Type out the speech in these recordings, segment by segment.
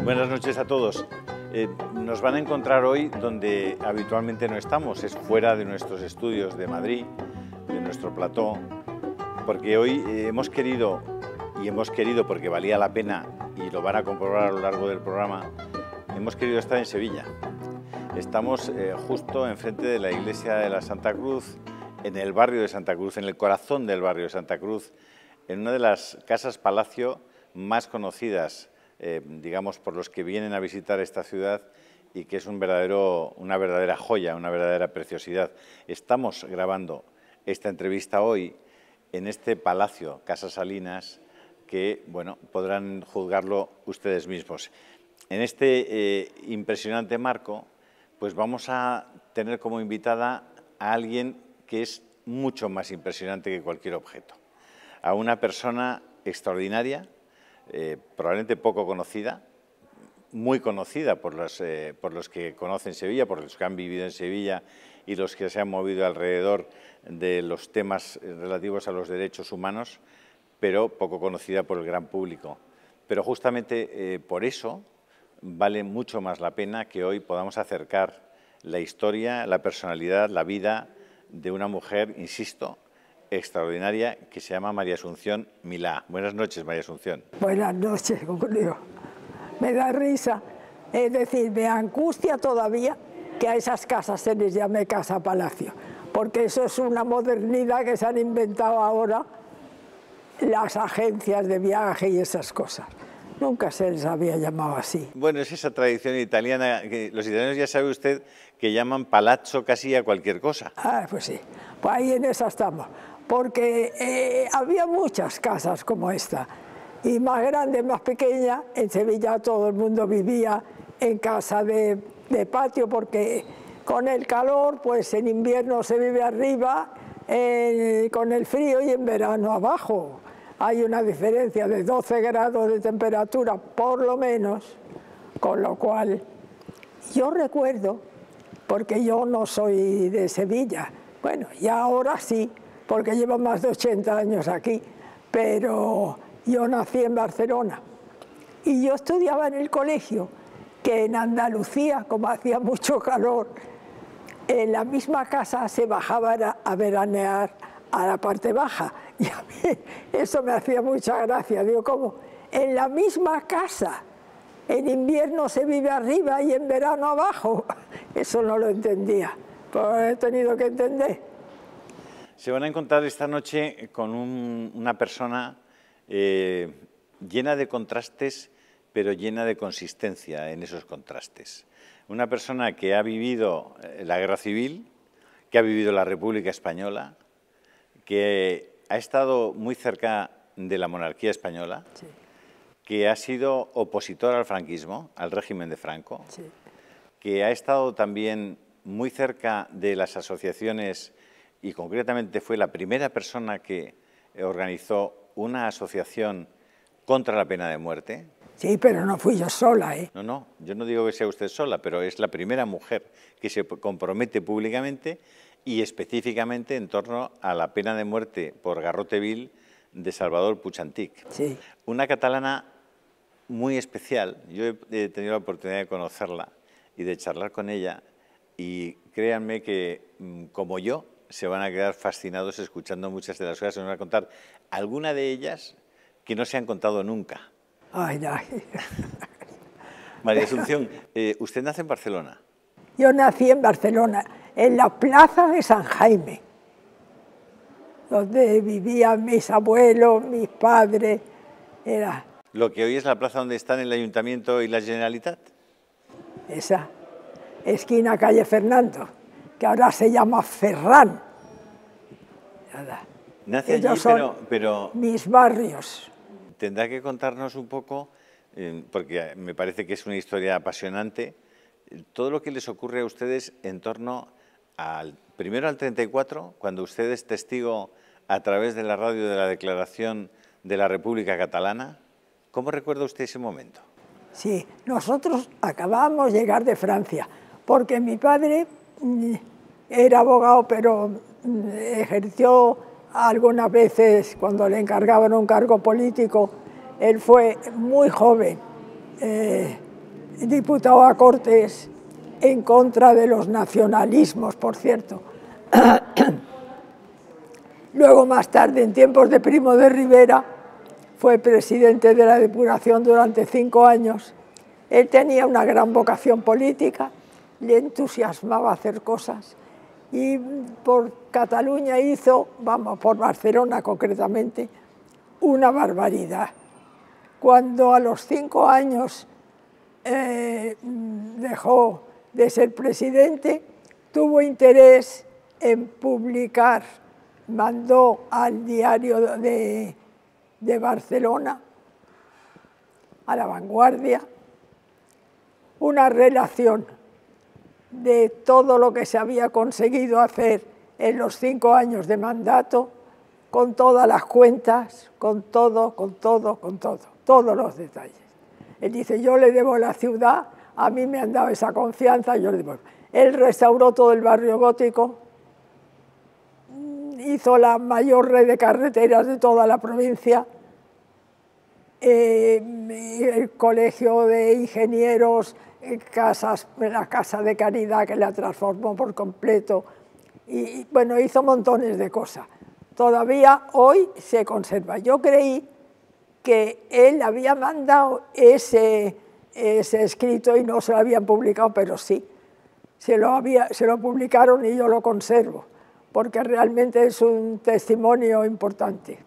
Buenas noches a todos. Nos van a encontrar hoy donde habitualmente no estamos, es fuera de nuestros estudios de Madrid, de nuestro plató, porque hoy hemos querido porque valía la pena y lo van a comprobar a lo largo del programa, hemos querido estar en Sevilla. Estamos justo enfrente de la iglesia de la Santa Cruz, en el barrio de Santa Cruz, en el corazón del barrio de Santa Cruz, en una de las casas palacio más conocidas, digamos, por los que vienen a visitar esta ciudad y que es una verdadera joya, una verdadera preciosidad. Estamos grabando esta entrevista hoy en este palacio, Casa Salinas, que, bueno, podrán juzgarlo ustedes mismos. En este impresionante marco, pues vamos a tener como invitada a alguien que es mucho más impresionante que cualquier objeto, a una persona extraordinaria, probablemente poco conocida, muy conocida por los que conocen Sevilla, por los que han vivido en Sevilla y los que se han movido alrededor de los temas relativos a los derechos humanos, pero poco conocida por el gran público. Pero justamente por eso vale mucho más la pena que hoy podamos acercar la historia, la personalidad, la vida de una mujer, insisto, extraordinaria, que se llama María Asunción Milá. Buenas noches, María Asunción. Buenas noches, Julio. Me da risa, es decir, me angustia todavía que a esas casas se les llame casa palacio, porque eso es una modernidad que se han inventado ahora las agencias de viaje y esas cosas. Nunca se les había llamado así. Bueno, es esa tradición italiana, que los italianos ya sabe usted que llaman palazzo casi a cualquier cosa. Ah, pues sí, pues ahí en esa estamos, porque había muchas casas como esta, y más grande, más pequeña. En Sevilla todo el mundo vivía en casa de patio, porque con el calor, pues en invierno se vive arriba, con el frío, y en verano abajo. Hay una diferencia de 12 grados de temperatura, por lo menos, con lo cual yo recuerdo, porque yo no soy de Sevilla, bueno, y ahora sí, porque llevo más de 80 años aquí, pero yo nací en Barcelona y yo estudiaba en el colegio, que en Andalucía, como hacía mucho calor, en la misma casa se bajaba a veranear a la parte baja, y a mí eso me hacía mucha gracia. Digo, ¿cómo? En la misma casa, en invierno se vive arriba y en verano abajo. Eso no lo entendía, pero he tenido que entender. Se van a encontrar esta noche con una persona llena de contrastes, pero llena de consistencia en esos contrastes. Una persona que ha vivido la Guerra Civil, que ha vivido la República Española, que ha estado muy cerca de la monarquía española, sí, que ha sido opositor al franquismo, al régimen de Franco, sí, que ha estado también muy cerca de las asociaciones y concretamente fue la primera persona que organizó una asociación contra la pena de muerte. Sí, pero no fui yo sola, ¿eh? No, yo no digo que sea usted sola, pero es la primera mujer que se compromete públicamente y específicamente en torno a la pena de muerte por garrote vil de Salvador Puig Antich. Sí. Una catalana muy especial. Yo he tenido la oportunidad de conocerla y de charlar con ella, y créanme que, como yo, se van a quedar fascinados escuchando muchas de las cosas que nos van a contar. Alguna de ellas que no se han contado nunca. Ay, ay. María Asunción, usted nace en Barcelona. Yo nací en Barcelona, en la plaza de San Jaime, donde vivían mis abuelos, mis padres. Era lo que hoy es la plaza donde están el Ayuntamiento y la Generalitat. Esa, esquina calle Fernando, que ahora se llama Ferran. Nace allí, pero mis barrios. Tendrá que contarnos un poco, porque me parece que es una historia apasionante, todo lo que les ocurre a ustedes en torno primero al 34, cuando usted es testigo a través de la radio de la declaración de la República Catalana. ¿Cómo recuerda usted ese momento? Sí, nosotros acabábamos de llegar de Francia, porque mi padre era abogado, pero ejerció algunas veces cuando le encargaban un cargo político. Él fue muy joven diputado a Cortes en contra de los nacionalismos, por cierto. Luego, más tarde, en tiempos de Primo de Rivera, fue presidente de la Diputación durante 5 años. Él tenía una gran vocación política, le entusiasmaba hacer cosas y por Cataluña hizo, vamos, por Barcelona concretamente, una barbaridad. Cuando a los 5 años dejó de ser presidente, tuvo interés en publicar, mandó al diario de Barcelona, a La Vanguardia, una relación de todo lo que se había conseguido hacer en los 5 años de mandato, con todas las cuentas, con todo, todos los detalles. Él dice, yo le debo la ciudad, a mí me han dado esa confianza, yo le debo. Él restauró todo el barrio gótico, hizo la mayor red de carreteras de toda la provincia, el colegio de ingenieros, la casa de caridad que la transformó por completo, y bueno, hizo montones de cosas. Todavía hoy se conserva. Yo creí que él había mandado ese escrito y no se lo habían publicado, pero sí, se lo publicaron y yo lo conservo, porque realmente es un testimonio importante.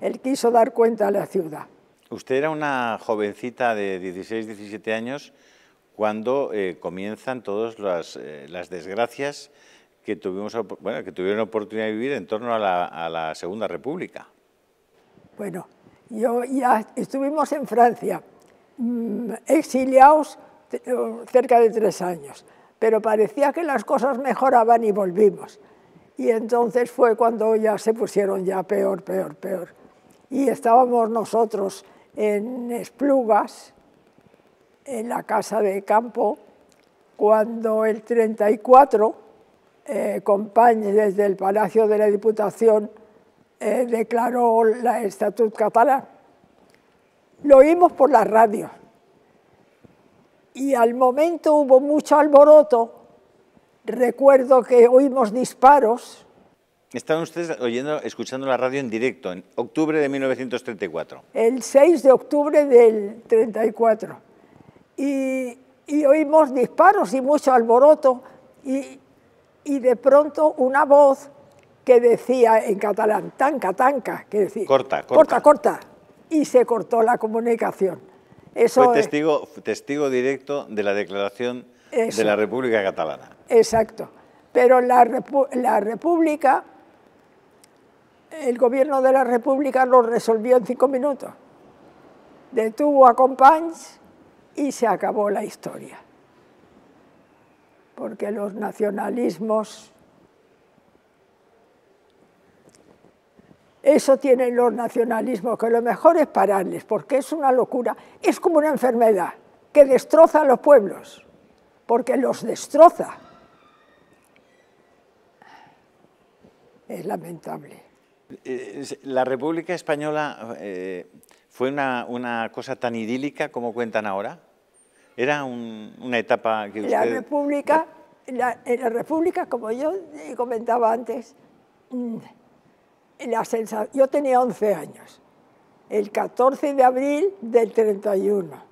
Él quiso dar cuenta a la ciudad. Usted era una jovencita de 16, 17 años cuando comienzan todas las desgracias que tuvieron oportunidad de vivir en torno a la Segunda República. Bueno, ya estuvimos en Francia, exiliados cerca de 3 años, pero parecía que las cosas mejoraban y volvimos. Y entonces fue cuando ya se pusieron ya peor. Y estábamos nosotros en Esplugas, en la casa de campo, cuando el 34, Companys desde el Palacio de la Diputación declaró el Estatut catalán. Lo oímos por la radio y al momento hubo mucho alboroto. Recuerdo que oímos disparos. Estaban ustedes escuchando la radio en directo, en octubre de 1934. El 6 de octubre del 34. Y oímos disparos y mucho alboroto. Y de pronto una voz que decía en catalán, tanca, tanca, que decía, corta. Y se cortó la comunicación. Eso fue testigo directo de la declaración de la República Catalana. Exacto. Pero la República, el gobierno de la República lo resolvió en 5 minutos. Detuvo a Companys y se acabó la historia. Porque los nacionalismos, eso tienen los nacionalismos, que lo mejor es pararles, porque es una locura, es como una enfermedad que destroza a los pueblos, porque los destroza. Es lamentable. ¿La República Española fue una cosa tan idílica como cuentan ahora? ¿Era una etapa que usted...? En la República, como yo comentaba antes, yo tenía 11 años, el 14 de abril del 31.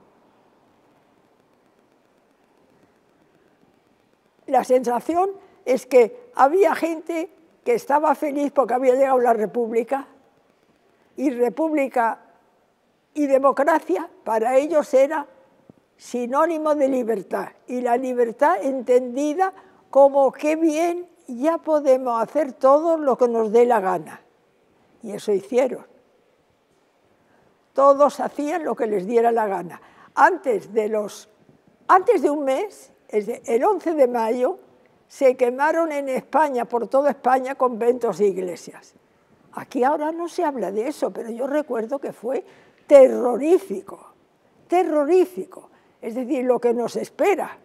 La sensación es que había gente que estaba feliz porque había llegado la República, y República y democracia para ellos era sinónimo de libertad, y la libertad entendida como qué bien, ya podemos hacer todo lo que nos dé la gana. Y eso hicieron. Todos hacían lo que les diera la gana. Antes de un mes, el 11 de mayo, se quemaron en España, por toda España, conventos e iglesias. Aquí ahora no se habla de eso, pero yo recuerdo que fue terrorífico, terrorífico. Es decir, lo que nos espera,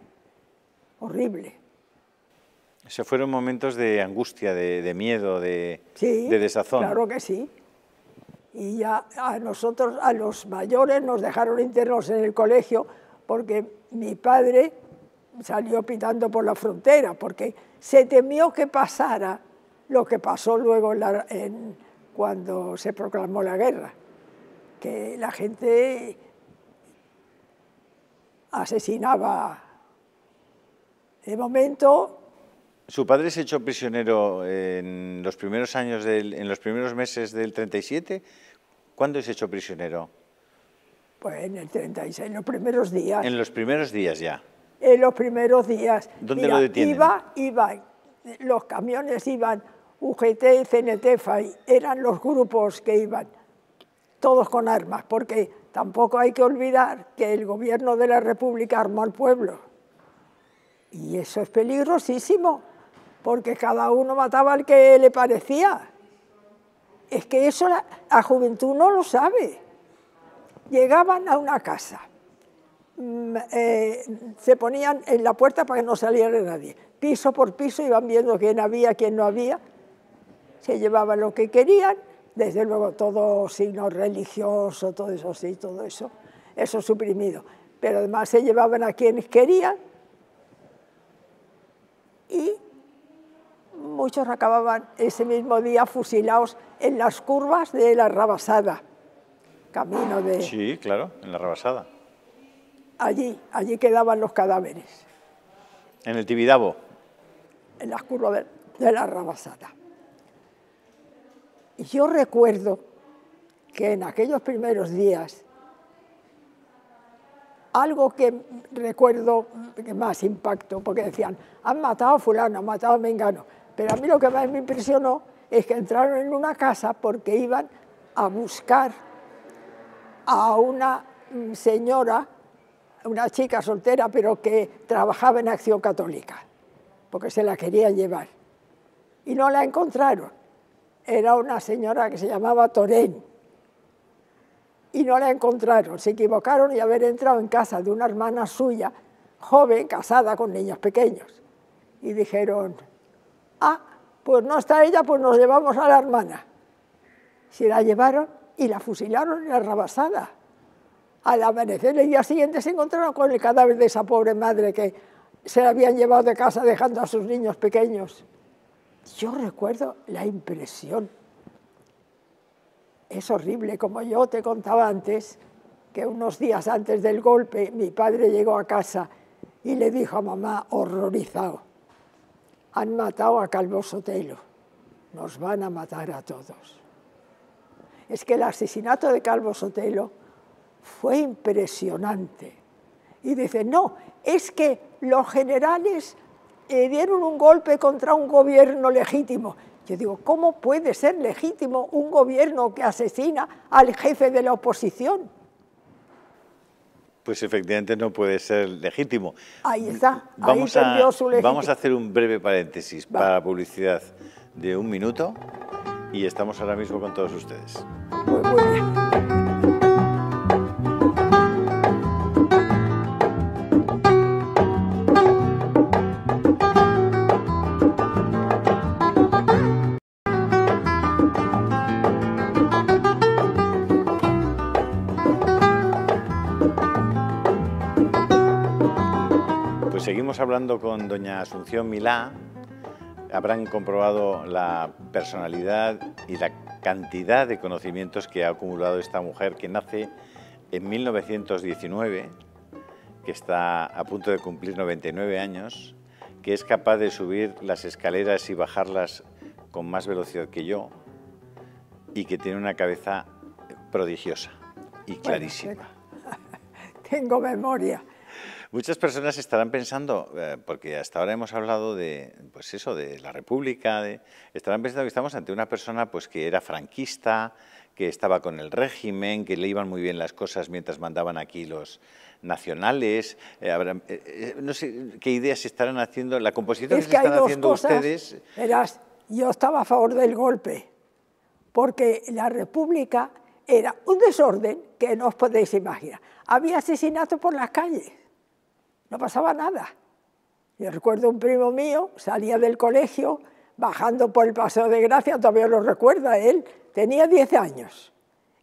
horrible. Esos fueron momentos de angustia, de miedo, de desazón. Claro que sí. Y ya a nosotros, a los mayores, nos dejaron internos en el colegio porque mi padre salió pitando por la frontera, porque se temió que pasara lo que pasó luego cuando se proclamó la guerra, que la gente asesinaba. De momento... ¿Su padre se echó prisionero en los primeros en los primeros meses del 37? ¿Cuándo se echó prisionero? Pues en el 36, en los primeros días. En los primeros días ya. En los primeros días. ¿Dónde lo detienen? Los camiones iban, UGT, CNT, FAI, eran los grupos que iban, todos con armas, porque tampoco hay que olvidar que el gobierno de la República armó al pueblo. Y eso es peligrosísimo, porque cada uno mataba al que le parecía. Es que eso la juventud no lo sabe. Llegaban a una casa, se ponían en la puerta para que no saliera nadie. Piso por piso iban viendo quién había, quién no había. Se llevaban lo que querían, desde luego todo signo religioso, todo eso sí, todo eso suprimido. Pero además se llevaban a quienes querían y muchos acababan ese mismo día fusilados en las curvas de la Rabasada. Camino de... Sí, claro, en la Rabasada. Allí quedaban los cadáveres. ¿En el Tibidabo? En las curvas de la Rabasada. Y yo recuerdo que en aquellos primeros días, algo que recuerdo que más impactó, porque decían, han matado a fulano, han matado a mengano, pero a mí lo que más me impresionó es que entraron en una casa porque iban a buscar a una señora, una chica soltera, pero que trabajaba en Acción Católica, porque se la querían llevar. Y no la encontraron. Era una señora que se llamaba Torén. Y no la encontraron. Se equivocaron y haber entrado en casa de una hermana suya, joven, casada con niños pequeños. Y dijeron, ah, pues no está ella, pues nos llevamos a la hermana. Se la llevaron y la fusilaron en la Rabasada. Al amanecer el día siguiente se encontraron con el cadáver de esa pobre madre que se la habían llevado de casa dejando a sus niños pequeños. Yo recuerdo la impresión. Es horrible, como yo te contaba antes, que unos días antes del golpe mi padre llegó a casa y le dijo a mamá, horrorizado, han matado a Calvo Sotelo, nos van a matar a todos. Es que el asesinato de Calvo Sotelo fue impresionante. Y dice, no, es que los generales dieron un golpe contra un gobierno legítimo. Yo digo, ¿cómo puede ser legítimo un gobierno que asesina al jefe de la oposición? Pues efectivamente no puede ser legítimo. Ahí está, ahí perdió su legítimidad. Vamos a hacer un breve paréntesis para publicidad de 1 minuto y estamos ahora mismo con todos ustedes. Muy bien. Seguimos hablando con doña Asunción Milá. Habrán comprobado la personalidad y la cantidad de conocimientos que ha acumulado esta mujer que nace en 1919, que está a punto de cumplir 99 años, que es capaz de subir las escaleras y bajarlas con más velocidad que yo y que tiene una cabeza prodigiosa y clarísima. Bueno, tengo memoria. Muchas personas estarán pensando, porque hasta ahora hemos hablado de, pues eso, de la República, estarán pensando que estamos ante una persona pues, que era franquista, que estaba con el régimen, que le iban muy bien las cosas mientras mandaban aquí los nacionales. No sé qué ideas estarán haciendo, la composición que se están haciendo ustedes. Verás, yo estaba a favor del golpe, porque la República era un desorden que no os podéis imaginar. Había asesinatos por las calles. No pasaba nada. Yo recuerdo un primo mío, salía del colegio, bajando por el Paseo de Gracia, todavía lo recuerda él, tenía 10 años,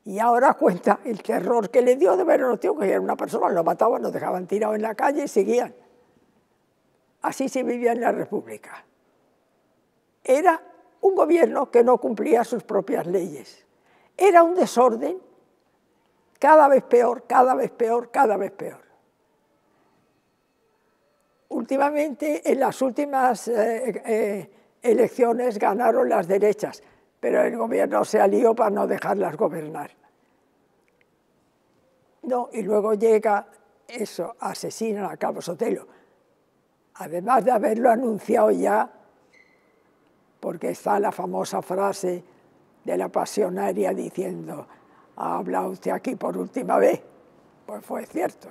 Y ahora cuenta el terror que le dio de ver a los tíos, que era una persona, lo mataban, lo dejaban tirado en la calle y seguían. Así se vivía en la República. Era un gobierno que no cumplía sus propias leyes. Era un desorden cada vez peor, cada vez peor, cada vez peor. Últimamente, en las últimas elecciones ganaron las derechas, pero el gobierno se alió para no dejarlas gobernar. No, y luego llega eso, asesinan a Cabo Sotelo, además de haberlo anunciado ya, porque está la famosa frase de la pasionaria diciendo: ¿ha hablado usted aquí por última vez? Pues fue cierto.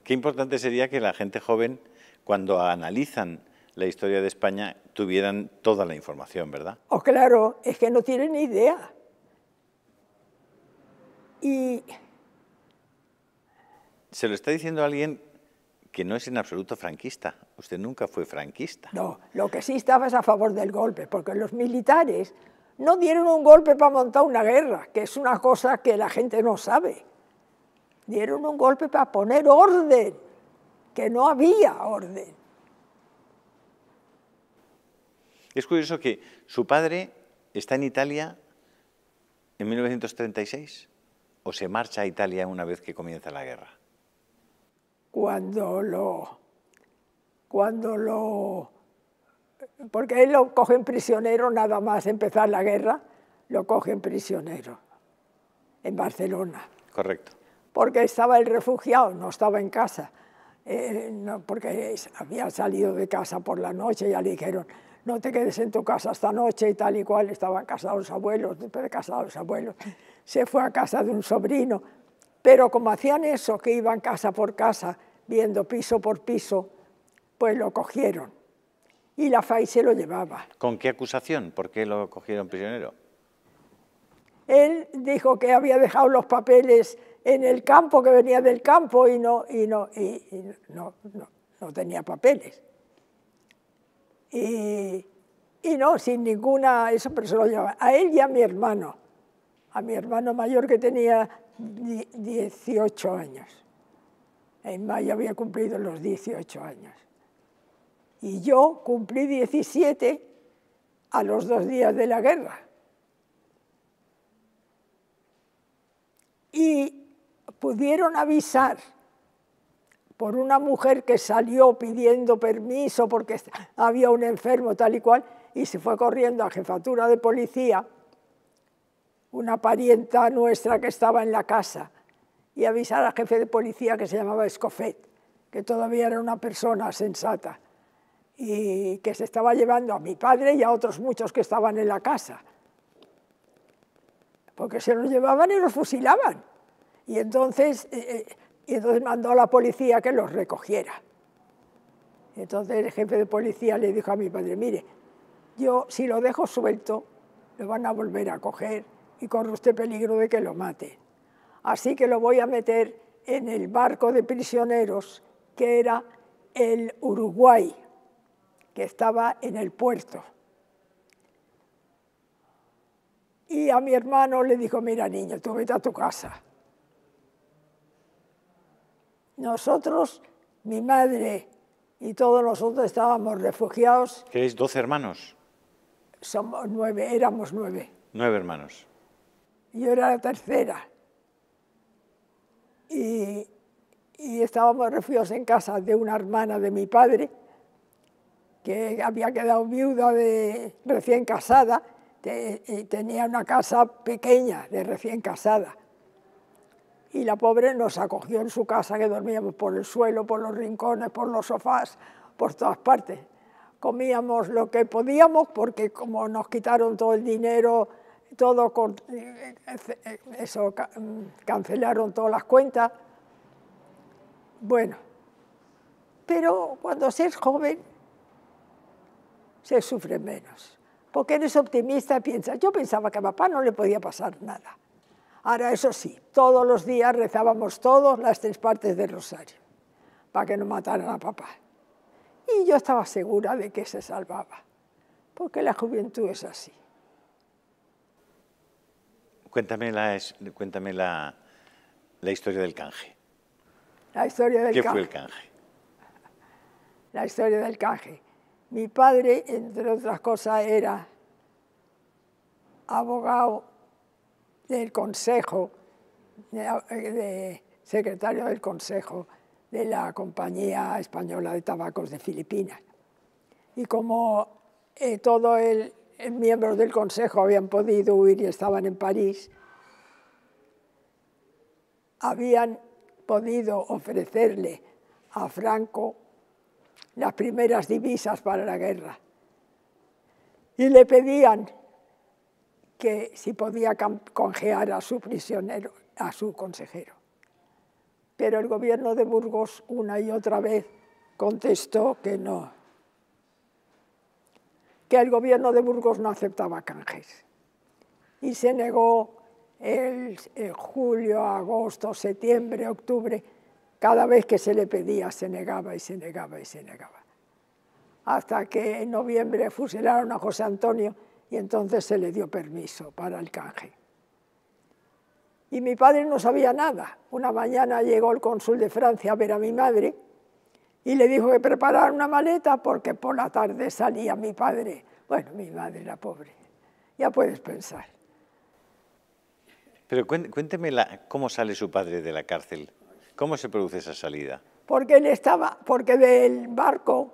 Qué importante sería que la gente joven, cuando analizan la historia de España, tuvieran toda la información, ¿verdad? Oh, claro, es que no tienen ni idea. Y se lo está diciendo a alguien que no es en absoluto franquista. Usted nunca fue franquista. No, lo que sí estaba es a favor del golpe, porque los militares no dieron un golpe para montar una guerra, que es una cosa que la gente no sabe. Dieron un golpe para poner orden, que no había orden. Es curioso que su padre está en Italia en 1936 o se marcha a Italia una vez que comienza la guerra. Porque él lo cogen prisionero nada más empezar la guerra, lo cogen prisionero en Barcelona. Correcto. Porque estaba el refugiado, no estaba en casa, no, porque había salido de casa por la noche, ya le dijeron: no te quedes en tu casa esta noche y tal y cual. Estaban casados los abuelos, después de casados los abuelos, se fue a casa de un sobrino, pero como hacían eso, que iban casa por casa, viendo piso por piso, pues lo cogieron y la FAI se lo llevaba. ¿Con qué acusación? ¿Por qué lo cogieron prisionero? Él dijo que había dejado los papeles en el campo, que venía del campo y no tenía papeles. Y no, sin ninguna, eso, pero se lo llevaba a él y a mi hermano mayor, que tenía 18 años. En mayo había cumplido los 18 años. Y yo cumplí 17 a los 2 días de la guerra. Y pudieron avisar por una mujer que salió pidiendo permiso porque había un enfermo tal y cual, y se fue corriendo a jefatura de policía, una parienta nuestra que estaba en la casa, y avisar al jefe de policía, que se llamaba Escofet, que todavía era una persona sensata, y que se estaba llevando a mi padre y a otros muchos que estaban en la casa, porque se los llevaban y los fusilaban. Y entonces mandó a la policía que los recogiera. Y entonces el jefe de policía le dijo a mi padre: mire, yo si lo dejo suelto, lo van a volver a coger y corre usted peligro de que lo mate. Así que lo voy a meter en el barco de prisioneros, que era el Uruguay, que estaba en el puerto. Y a mi hermano le dijo: mira, niño, tú vete a tu casa. Nosotros, mi madre y todos nosotros estábamos refugiados. ¿Queréis 12 hermanos? Somos 9, éramos 9. 9 hermanos. Yo era la tercera. Y estábamos refugiados en casa de una hermana de mi padre, que había quedado viuda recién casada, y tenía una casa pequeña de recién casada. Y la pobre nos acogió en su casa, que dormíamos por el suelo, por los rincones, por los sofás, por todas partes. Comíamos lo que podíamos, porque como nos quitaron todo el dinero, cancelaron todas las cuentas. Bueno, pero cuando se es joven, se sufre menos, porque eres optimista y piensas: yo pensaba que a papá no le podía pasar nada. Ahora, eso sí, todos los días rezábamos todos las 3 partes del rosario, para que no mataran a papá. Y yo estaba segura de que se salvaba, porque la juventud es así. Cuéntame la historia del canje. La historia del ¿Qué canje. fue el canje? La historia del canje. Mi padre, entre otras cosas, era abogado del Consejo, secretario del Consejo de la Compañía Española de Tabacos de Filipinas. Y como todos los miembros del Consejo habían podido huir y estaban en París, habían podido ofrecerle a Franco las primeras divisas para la guerra. Y le pedían que si podía canjear a su prisionero, a su consejero. Pero el gobierno de Burgos una y otra vez contestó que no, que el gobierno de Burgos no aceptaba canjes. Y se negó en julio, agosto, septiembre, octubre, cada vez que se le pedía se negaba y se negaba y se negaba. Hasta que en noviembre fusilaron a José Antonio y entonces se le dio permiso para el canje. Y mi padre no sabía nada. Una mañana llegó el cónsul de Francia a ver a mi madre y le dijo que preparara una maleta porque por la tarde salía mi padre. Bueno, mi madre era pobre, ya puedes pensar. Pero cuénteme cómo sale su padre de la cárcel, cómo se produce esa salida. Porque del barco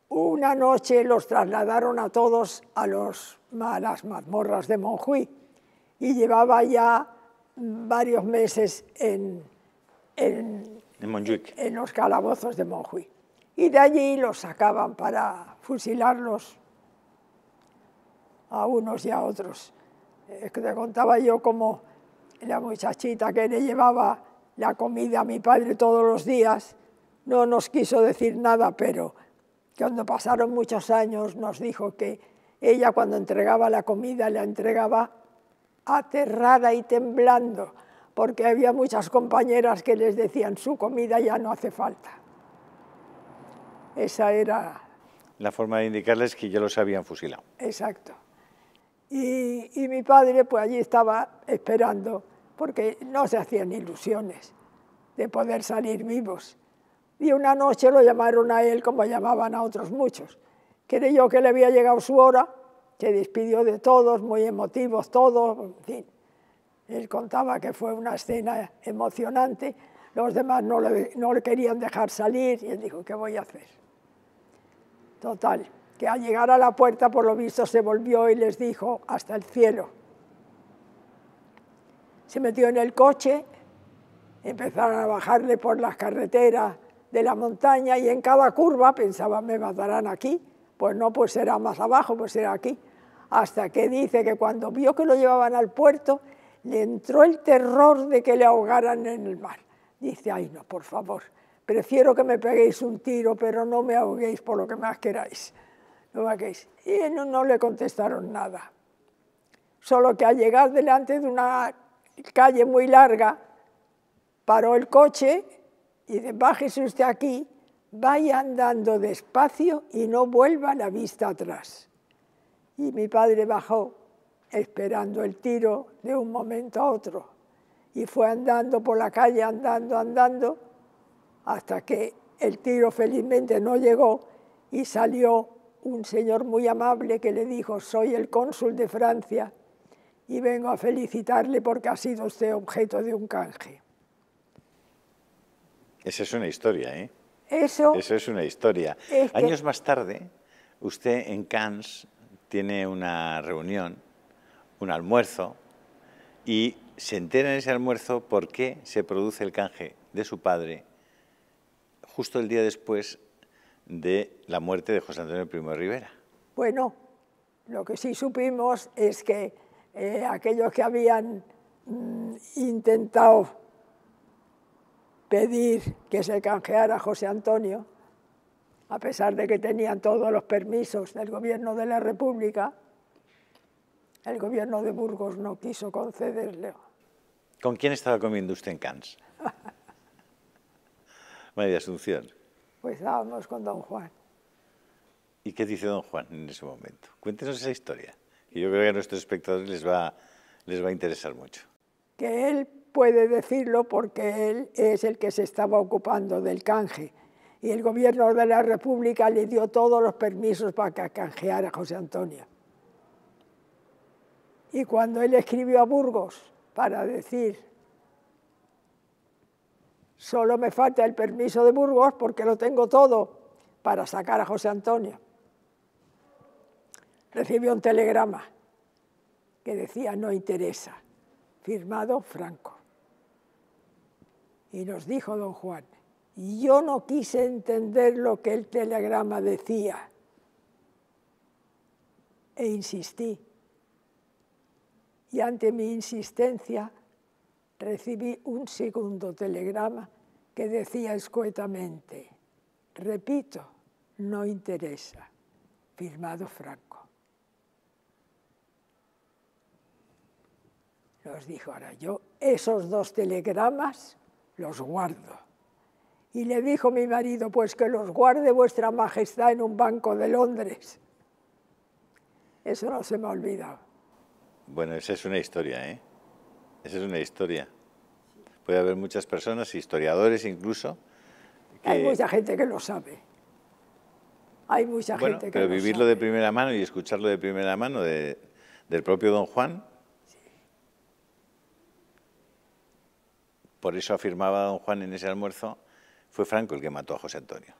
una noche los trasladaron a todos a las mazmorras de Montjuïc y llevaba ya varios meses en los calabozos de Montjuïc. Y de allí los sacaban para fusilarlos a unos y a otros. Te contaba yo como la muchachita que le llevaba la comida a mi padre todos los días no nos quiso decir nada, pero cuando pasaron muchos años nos dijo que ella cuando entregaba la comida la entregaba aterrada y temblando, porque había muchas compañeras que les decían su comida ya no hace falta. Esa era la forma de indicarles que ya los habían fusilado. Exacto. Y mi padre pues allí estaba esperando, porque no se hacían ilusiones de poder salir vivos. Y una noche lo llamaron a él como llamaban a otros muchos. Creyó que le había llegado su hora, se despidió de todos, muy emotivos todos, en fin. Él contaba que fue una escena emocionante, los demás no le querían dejar salir y él dijo, ¿qué voy a hacer? Total, que al llegar a la puerta por lo visto se volvió y les dijo, hasta el cielo. Se metió en el coche, empezaron a bajarle por las carreteras de la montaña y en cada curva pensaba, me matarán aquí, pues no, pues será más abajo, pues será aquí. Hasta que dice que cuando vio que lo llevaban al puerto, le entró el terror de que le ahogaran en el mar. Dice, ay no, por favor, prefiero que me peguéis un tiro, pero no me ahoguéis por lo que más queráis. No me ahoguéis. Y no le contestaron nada. Solo que al llegar delante de una calle muy larga, paró el coche y dice, bájese usted aquí, vaya andando despacio y no vuelva la vista atrás. Y mi padre bajó esperando el tiro de un momento a otro. Y fue andando por la calle, andando, hasta que el tiro felizmente no llegó y salió un señor muy amable que le dijo, soy el cónsul de Francia y vengo a felicitarle porque ha sido usted objeto de un canje. Esa es una historia, ¿eh? Eso es una historia. Años más tarde, usted en Cannes tiene una reunión, un almuerzo, y se entera en ese almuerzo por qué se produce el canje de su padre justo el día después de la muerte de José Antonio Primo de Rivera. Bueno, lo que sí supimos es que aquellos que habían intentado pedir que se canjeara a José Antonio, a pesar de que tenían todos los permisos del gobierno de la República, el gobierno de Burgos no quiso concederle. ¿Con quién estaba comiendo usted en Cannes? María Asunción. Pues estábamos con don Juan. ¿Y qué dice don Juan en ese momento? Cuéntenos esa historia, que yo creo que a nuestros espectadores les va les va a interesar mucho. Que él puede decirlo porque él es el que se estaba ocupando del canje. Y el gobierno de la República le dio todos los permisos para que canjeara a José Antonio. Y cuando él escribió a Burgos para decir, solo me falta el permiso de Burgos porque lo tengo todo para sacar a José Antonio, recibió un telegrama que decía no interesa, firmado Franco. Y nos dijo don Juan, y yo no quise entender lo que el telegrama decía e insistí. Y ante mi insistencia recibí un segundo telegrama que decía escuetamente, repito, no interesa, firmado Franco. Nos dijo, ahora yo esos dos telegramas los guardo. Y le dijo mi marido, pues que los guarde vuestra majestad en un banco de Londres. Eso no se me ha olvidado. Bueno, esa es una historia, ¿eh? Esa es una historia. Puede haber muchas personas, historiadores incluso. Hay mucha gente que lo sabe. Hay mucha gente que lo sabe. Pero vivirlo de primera mano y escucharlo de primera mano del propio don Juan. Sí. Por eso afirmaba don Juan en ese almuerzo, fue Franco el que mató a José Antonio.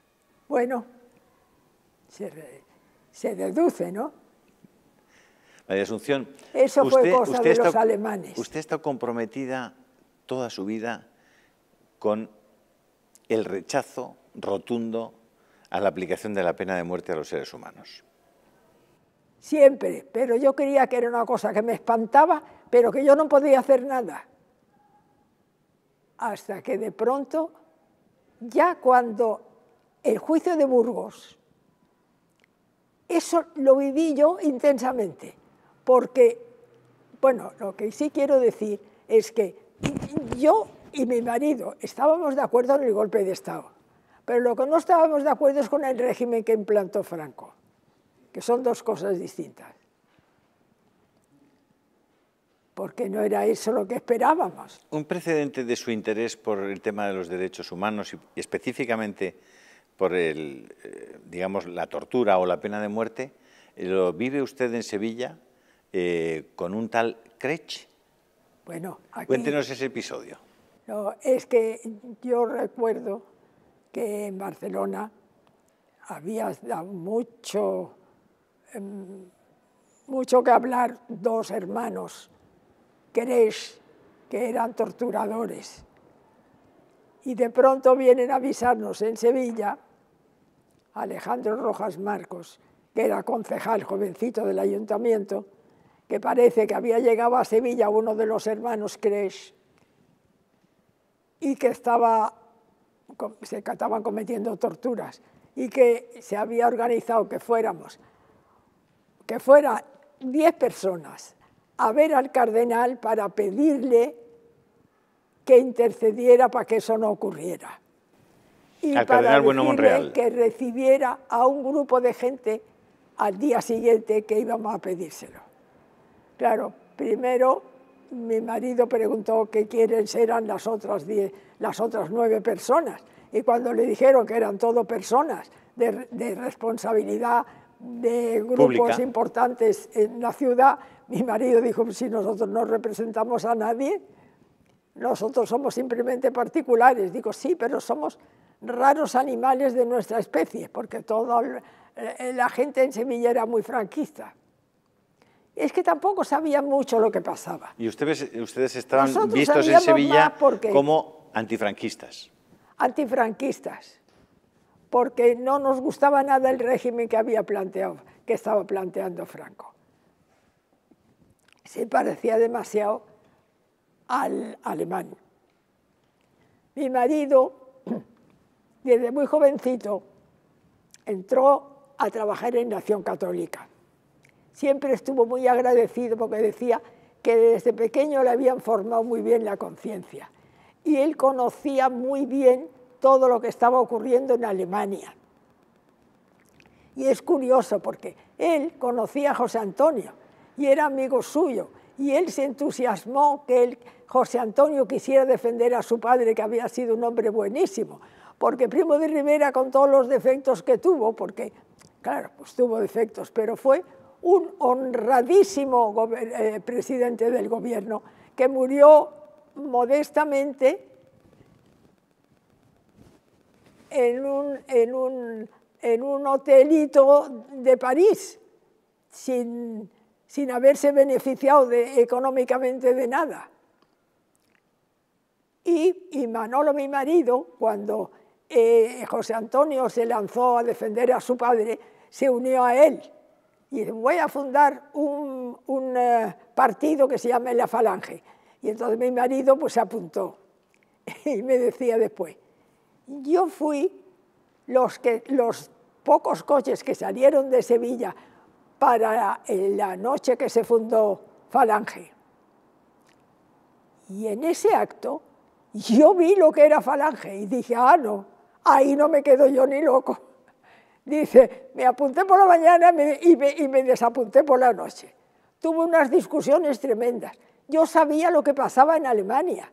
Bueno, se deduce, ¿no? María Asunción, eso fue cosa de los alemanes. Usted está comprometida toda su vida con el rechazo rotundo a la aplicación de la pena de muerte a los seres humanos. Siempre, pero yo creía que era una cosa que me espantaba, pero que yo no podía hacer nada. Hasta que de pronto, ya cuando el juicio de Burgos, eso lo viví yo intensamente, porque, bueno, lo que sí quiero decir es que yo y mi marido estábamos de acuerdo en el golpe de Estado, pero lo que no estábamos de acuerdo es con el régimen que implantó Franco, que son dos cosas distintas. Porque no era eso lo que esperábamos. Un precedente de su interés por el tema de los derechos humanos y específicamente por digamos, la tortura o la pena de muerte, lo vive usted en Sevilla con un tal Krech. Bueno, aquí, cuéntenos ese episodio. No, es que yo recuerdo que en Barcelona había mucho que hablar dos hermanos, Krech, que eran torturadores. Y de pronto vienen a avisarnos en Sevilla Alejandro Rojas Marcos, que era concejal jovencito del ayuntamiento, que parece que había llegado a Sevilla uno de los hermanos Krech y que se estaban cometiendo torturas y que se había organizado que fueran 10 personas a ver al cardenal para pedirle que intercediera para que eso no ocurriera. Y al para cardenal Bueno Monreal, que recibiera a un grupo de gente al día siguiente que íbamos a pedírselo. Claro, primero mi marido preguntó qué quiénes eran las otras 9 personas, y cuando le dijeron que eran todo personas de responsabilidad de grupos pública, importantes en la ciudad, mi marido dijo, si nosotros no representamos a nadie, nosotros somos simplemente particulares. Digo, sí, pero somos raros animales de nuestra especie, porque toda la gente en Sevilla era muy franquista. Es que tampoco sabían mucho lo que pasaba. Y ustedes estaban Nosotros vistos en Sevilla porque, como antifranquistas. Antifranquistas, porque no nos gustaba nada el régimen que estaba planteando Franco. Se parecía demasiado al alemán. Mi marido, desde muy jovencito, entró a trabajar en Acción Católica. Siempre estuvo muy agradecido porque decía que desde pequeño le habían formado muy bien la conciencia. Y él conocía muy bien todo lo que estaba ocurriendo en Alemania. Y es curioso porque él conocía a José Antonio y era amigo suyo. y él se entusiasmó que José Antonio quisiera defender a su padre, que había sido un hombre buenísimo, porque Primo de Rivera, con todos los defectos que tuvo, porque, claro, pues tuvo defectos, pero fue un honradísimo presidente del gobierno, que murió modestamente en un hotelito de París, sin haberse beneficiado económicamente de nada. Y Manolo, mi marido, cuando José Antonio se lanzó a defender a su padre, se unió a él. Y dice, voy a fundar un partido que se llama La Falange. Y entonces mi marido pues se apuntó. Y me decía después, yo fui los pocos coches que salieron de Sevilla para la noche que se fundó Falange. Y en ese acto yo vi lo que era Falange y dije, ah, no, ahí no me quedo yo ni loco. Dice, me apunté por la mañana y me desapunté por la noche. Tuve unas discusiones tremendas. Yo sabía lo que pasaba en Alemania,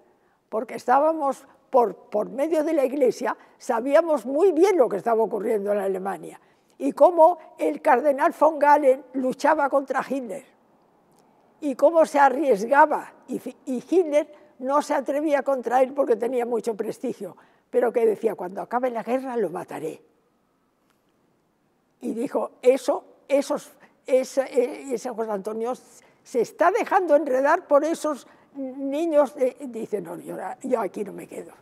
porque estábamos por medio de la Iglesia, sabíamos muy bien lo que estaba ocurriendo en Alemania y cómo el cardenal von Galen luchaba contra Hitler y cómo se arriesgaba, y Hitler no se atrevía contra él porque tenía mucho prestigio, pero que decía, cuando acabe la guerra lo mataré. Y dijo, ese José Antonio se está dejando enredar por esos niños. Dice, no, yo aquí no me quedo.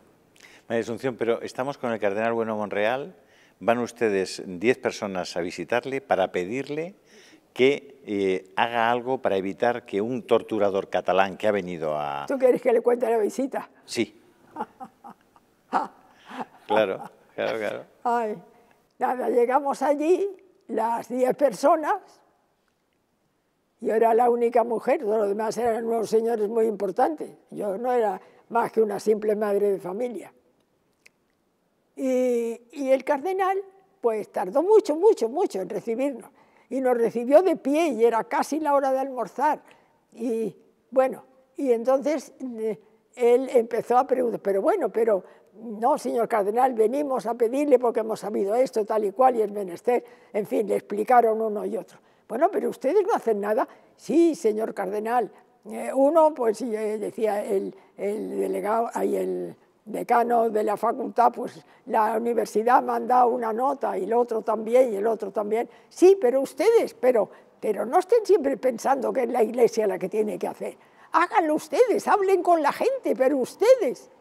María Asunción, pero estamos con el cardenal Bueno Monreal, van ustedes 10 personas a visitarle para pedirle que haga algo para evitar que un torturador catalán que ha venido a... ¿Tú quieres que le cuente la visita? Sí. Claro. Ay, nada, llegamos allí, las 10 personas, yo era la única mujer, todos los demás eran unos señores muy importantes, yo no era más que una simple madre de familia. Y el cardenal, pues tardó mucho en recibirnos, y nos recibió de pie, y era casi la hora de almorzar, y bueno, y entonces él empezó a preguntar, pero no, señor cardenal, venimos a pedirle porque hemos sabido esto, tal y cual, y es menester, en fin, le explicaron uno y otro. Bueno, pero ustedes no hacen nada. Sí, señor cardenal. Uno, pues decía el delegado, el decano de la facultad, pues la universidad me ha mandado una nota, y el otro también, y el otro también. Sí, pero ustedes, pero no estén siempre pensando que es la Iglesia la que tiene que hacer. Háganlo ustedes, hablen con la gente, pero ustedes.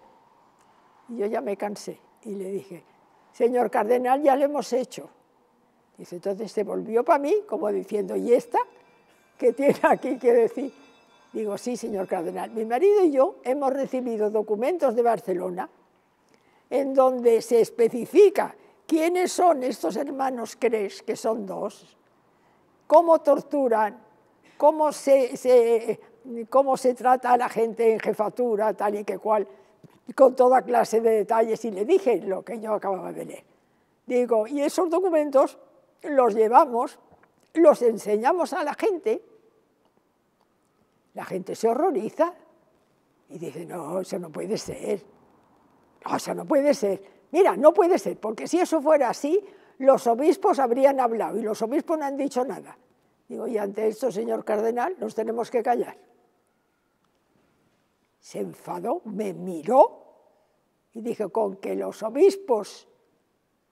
Y yo ya me cansé y le dije, señor cardenal, ya lo hemos hecho. Dice, entonces se volvió para mí como diciendo, ¿y esta qué tiene aquí que decir? Digo, sí, señor cardenal, mi marido y yo hemos recibido documentos de Barcelona en donde se especifica quiénes son estos hermanos Cres, que son 2, cómo torturan, cómo se trata a la gente en jefatura, tal y que cual, con toda clase de detalles, y le dije lo que yo acababa de leer. Digo, y esos documentos los llevamos, los enseñamos a la gente se horroriza y dice, no, eso no puede ser, no, eso no puede ser. Mira, no puede ser, porque si eso fuera así, los obispos habrían hablado y los obispos no han dicho nada. Digo, y ante esto, señor cardenal, nos tenemos que callar. Se enfadó, me miró y dije, con que los obispos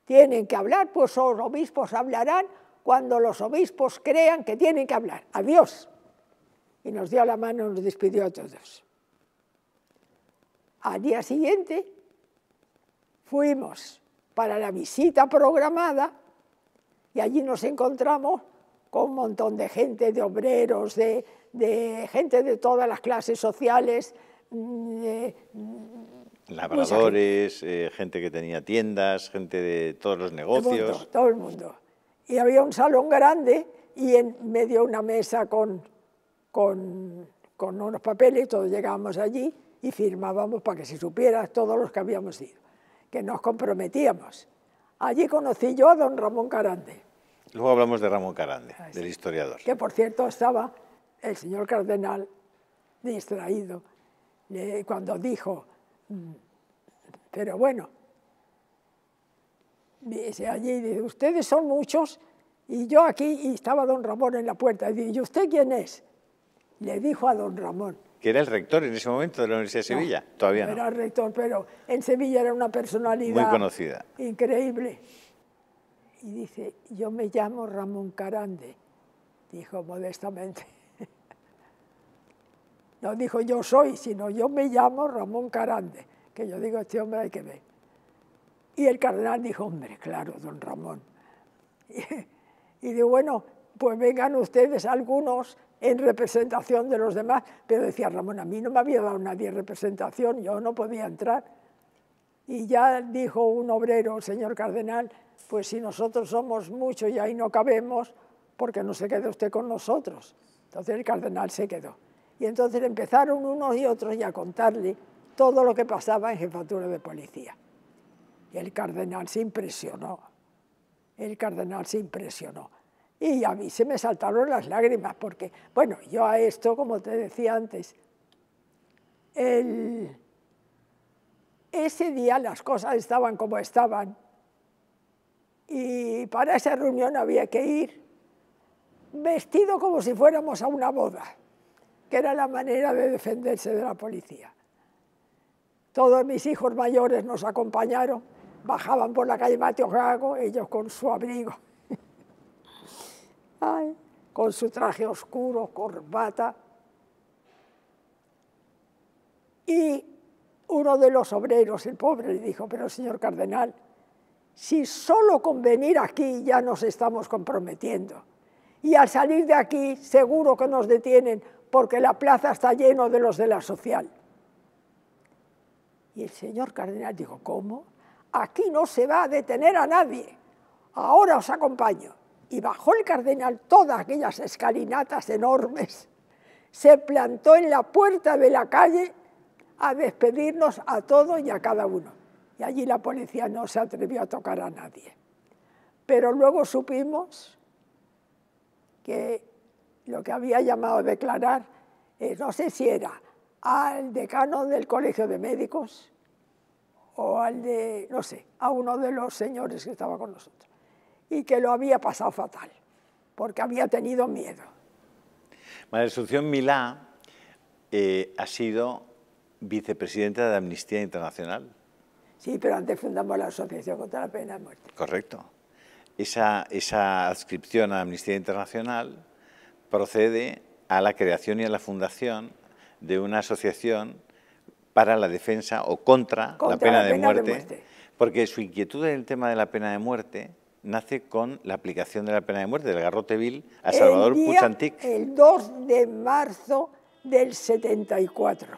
tienen que hablar, pues los obispos hablarán cuando los obispos crean que tienen que hablar. Adiós. Y nos dio la mano y nos despidió a todos. Al día siguiente fuimos para la visita programada y allí nos encontramos con un montón de gente, de obreros, de gente de todas las clases sociales, labradores, gente que tenía tiendas, gente de todos los negocios. Todo el mundo. Y había un salón grande y en medio una mesa con unos papeles, todos llegábamos allí y firmábamos para que se supiera todos los que habíamos ido, que nos comprometíamos. Allí conocí yo a don Ramón Carande. Luego hablamos de Ramón Carande, del historiador. Que por cierto estaba el señor cardenal distraído, cuando dijo, pero bueno, dice allí, dice, ustedes son muchos y yo aquí, y estaba don Ramón en la puerta, y dice, ¿y usted quién es? Le dijo a don Ramón. ¿Que era el rector en ese momento de la Universidad de Sevilla? No, Todavía no. Era el rector, pero en Sevilla era una personalidad muy conocida, increíble. Y dice, yo me llamo Ramón Carande, dijo modestamente. No dijo yo soy, sino yo me llamo Ramón Carande, que yo digo, este hombre hay que ver. Y el cardenal dijo, hombre, claro, don Ramón. Y digo, bueno, pues vengan ustedes algunos en representación de los demás. Pero decía Ramón, a mí no me había dado nadie representación, yo no podía entrar. Y ya dijo un obrero, señor cardenal, pues si nosotros somos muchos y ahí no cabemos, ¿por qué no se queda usted con nosotros? Entonces el cardenal se quedó. Y entonces empezaron unos y otros ya a contarle todo lo que pasaba en jefatura de policía. Y el cardenal se impresionó. El cardenal se impresionó. Y a mí se me saltaron las lágrimas, porque, bueno, yo a esto, como te decía antes, ese día las cosas estaban como estaban, y para esa reunión había que ir vestido como si fuéramos a una boda, que era la manera de defenderse de la policía. Todos mis hijos mayores nos acompañaron, bajaban por la calle Mateo Gago, ellos con su abrigo, ay, con su traje oscuro, corbata. Y uno de los obreros, el pobre, le dijo, pero señor cardenal, si solo con venir aquí ya nos estamos comprometiendo, y al salir de aquí seguro que nos detienen porque la plaza está llena de los de la social. Y el señor cardenal dijo, ¿cómo? Aquí no se va a detener a nadie, ahora os acompaño. Y bajó el cardenal todas aquellas escalinatas enormes, se plantó en la puerta de la calle a despedirnos a todos y a cada uno. Y allí la policía no se atrevió a tocar a nadie. Pero luego supimos que lo que había llamado a declarar, no sé si era al decano del Colegio de Médicos o al de, no sé, a uno de los señores que estaba con nosotros, y que lo había pasado fatal, porque había tenido miedo. María Asunción Milá ha sido vicepresidenta de Amnistía Internacional. Sí, pero antes fundamos la Asociación contra la Pena de Muerte. Correcto. Esa adscripción a Amnistía Internacional procede a la creación y a la fundación de una asociación para la defensa o contra la pena de muerte, porque su inquietud en el tema de la pena de muerte nace con la aplicación de la pena de muerte del garrote vil a Salvador Puig Antich. El 2 de marzo del 74,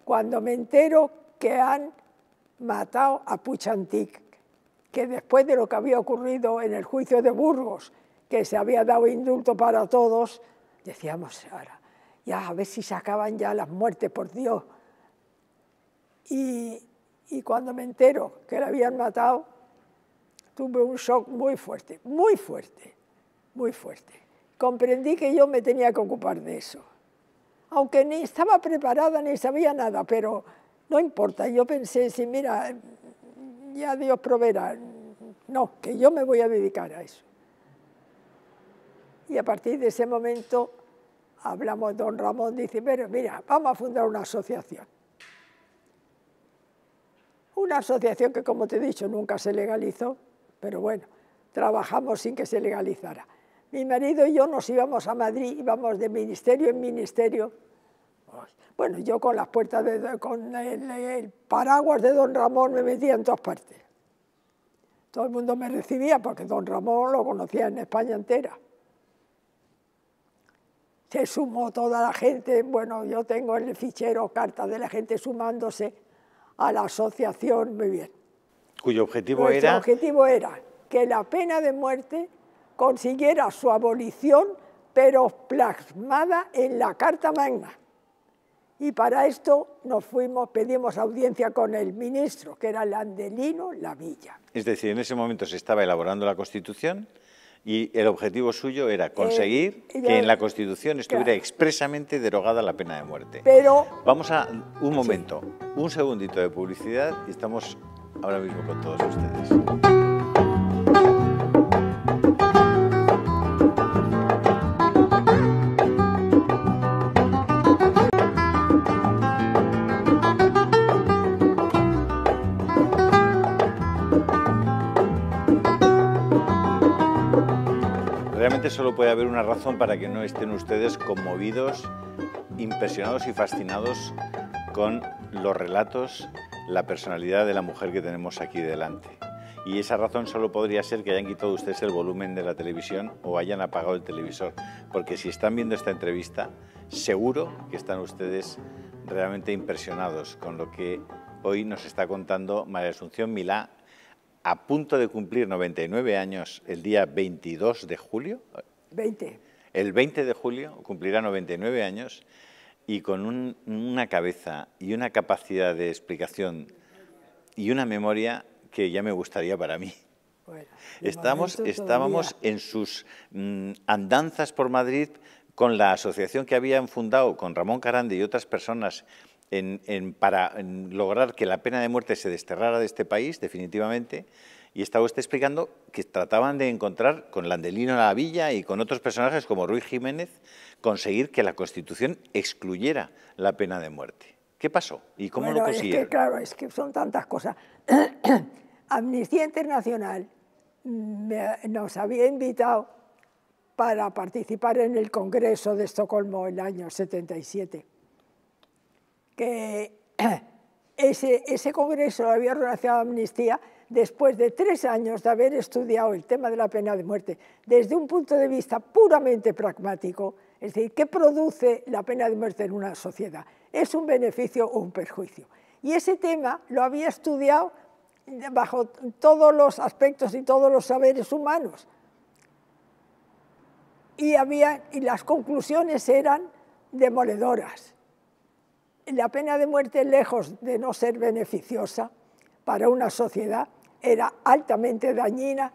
cuando me entero que han matado a Puig Antich, que después de lo que había ocurrido en el juicio de Burgos, que se había dado indulto para todos, decíamos, ahora, ya a ver si se acaban ya las muertes, por Dios. Y cuando me entero que la habían matado, tuve un shock muy fuerte, muy fuerte, muy fuerte. Comprendí que yo me tenía que ocupar de eso. Aunque ni estaba preparada ni sabía nada, pero no importa. Yo pensé, sí, mira, ya Dios proveerá. No, que yo me voy a dedicar a eso. Y a partir de ese momento hablamos, don Ramón dice, pero mira, vamos a fundar una asociación. Una asociación que, como te he dicho, nunca se legalizó, pero bueno, trabajamos sin que se legalizara. Mi marido y yo nos íbamos a Madrid, íbamos de ministerio en ministerio. Bueno, yo con las puertas, con el paraguas de don Ramón me metía en todas partes. Todo el mundo me recibía porque don Ramón lo conocía en España entera. Se sumó toda la gente, bueno, yo tengo en el fichero cartas de la gente sumándose a la asociación, muy bien. ¿Cuyo objetivo era? era? El objetivo era que la pena de muerte consiguiera su abolición, pero plasmada en la Carta Magna. Y para esto nos fuimos, pedimos audiencia con el ministro, que era Landelino Lavilla. Es decir, en ese momento se estaba elaborando la Constitución Y el objetivo suyo era conseguir que en la Constitución estuviera expresamente derogada la pena de muerte. Pero... Vamos a un momento, un segundito de publicidad y estamos ahora mismo con todos ustedes. Realmente solo puede haber una razón para que no estén ustedes conmovidos, impresionados y fascinados con los relatos, la personalidad de la mujer que tenemos aquí delante. Y esa razón solo podría ser que hayan quitado ustedes el volumen de la televisión o hayan apagado el televisor, porque si están viendo esta entrevista, seguro que están ustedes realmente impresionados con lo que hoy nos está contando María Asunción Milá, a punto de cumplir 99 años el día 22 de julio. 20. El 20 de julio cumplirá 99 años y con una cabeza y una capacidad de explicación y una memoria que ya me gustaría para mí. Bueno, estábamos en sus andanzas por Madrid con la asociación que habían fundado con Ramón Carande y otras personas para lograr que la pena de muerte se desterrara de este país definitivamente, y estaba usted explicando que trataban de encontrar con Landelino La Villa y con otros personajes como Ruiz Jiménez conseguir que la Constitución excluyera la pena de muerte. ¿Qué pasó y cómo lo consiguieron? Es que, claro, es que son tantas cosas. Amnistía Internacional nos había invitado para participar en el Congreso de Estocolmo el año 77. Que ese congreso lo había organizado Amnistía después de 3 años de haber estudiado el tema de la pena de muerte desde un punto de vista puramente pragmático, es decir, ¿qué produce la pena de muerte en una sociedad? ¿Es un beneficio o un perjuicio? Y ese tema lo había estudiado bajo todos los aspectos y todos los saberes humanos. Y las conclusiones eran demoledoras. La pena de muerte, lejos de no ser beneficiosa para una sociedad, era altamente dañina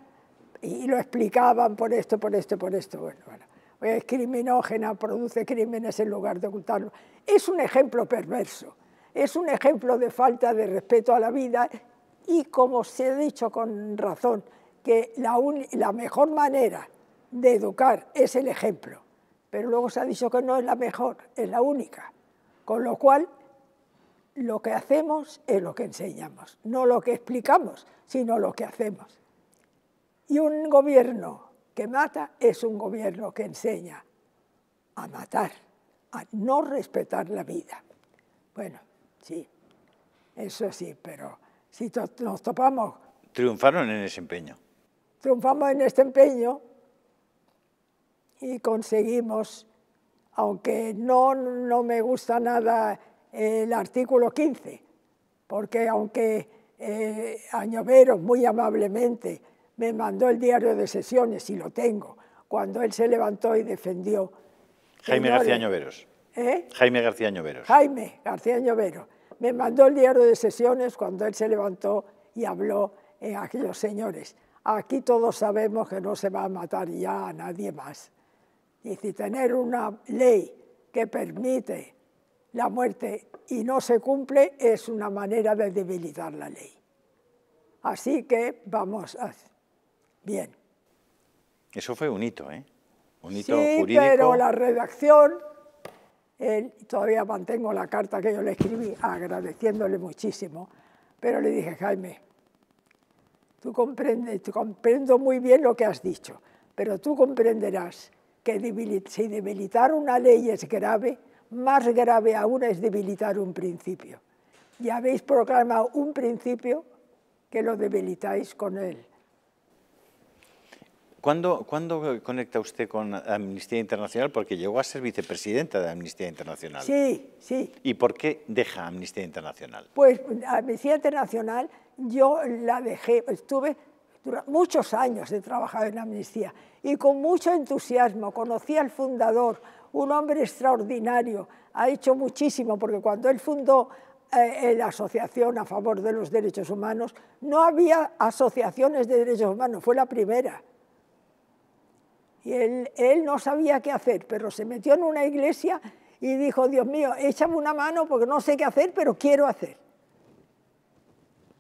y lo explicaban por esto. Bueno, es criminógena, produce crímenes en lugar de ocultarlo. Es un ejemplo perverso, es un ejemplo de falta de respeto a la vida y, como se ha dicho con razón, que la mejor manera de educar es el ejemplo, pero luego se ha dicho que no es la mejor, es la única. Con lo cual, lo que hacemos es lo que enseñamos, no lo que explicamos, sino lo que hacemos. Y un gobierno que mata es un gobierno que enseña a matar, a no respetar la vida. Bueno, sí, eso sí, pero si nos topamos... Triunfaron en ese empeño. Triunfamos en este empeño y conseguimos... Aunque no me gusta nada el artículo 15, porque aunque Añoveros muy amablemente me mandó el diario de sesiones, y lo tengo, cuando él se levantó y defendió... Jaime García Añoveros. Jaime García Añoveros. Jaime García Añoveros. Me mandó el diario de sesiones cuando él se levantó y habló en aquellos señores. Aquí todos sabemos que no se va a matar ya a nadie más. Y si tener una ley que permite la muerte y no se cumple es una manera de debilitar la ley. Así que vamos bien. Eso fue un hito, ¿eh? Un hito sí, jurídico. Pero la redacción, todavía mantengo la carta que yo le escribí agradeciéndole muchísimo, pero le dije, Jaime, comprendo muy bien lo que has dicho, pero tú comprenderás que si debilitar una ley es grave, más grave aún es debilitar un principio. Ya habéis proclamado un principio que lo debilitáis con él. ¿Cuándo conecta usted con Amnistía Internacional? Porque llegó a ser vicepresidenta de Amnistía Internacional. Sí, sí. ¿Y por qué deja Amnistía Internacional? Pues Amnistía Internacional yo la dejé, estuve durante muchos años de trabajar en Amnistía y con mucho entusiasmo. Conocí al fundador, un hombre extraordinario, ha hecho muchísimo, porque cuando él fundó la Asociación a Favor de los Derechos Humanos, no había asociaciones de derechos humanos, fue la primera. Y él no sabía qué hacer, pero se metió en una iglesia y dijo, Dios mío, échame una mano porque no sé qué hacer, pero quiero hacer.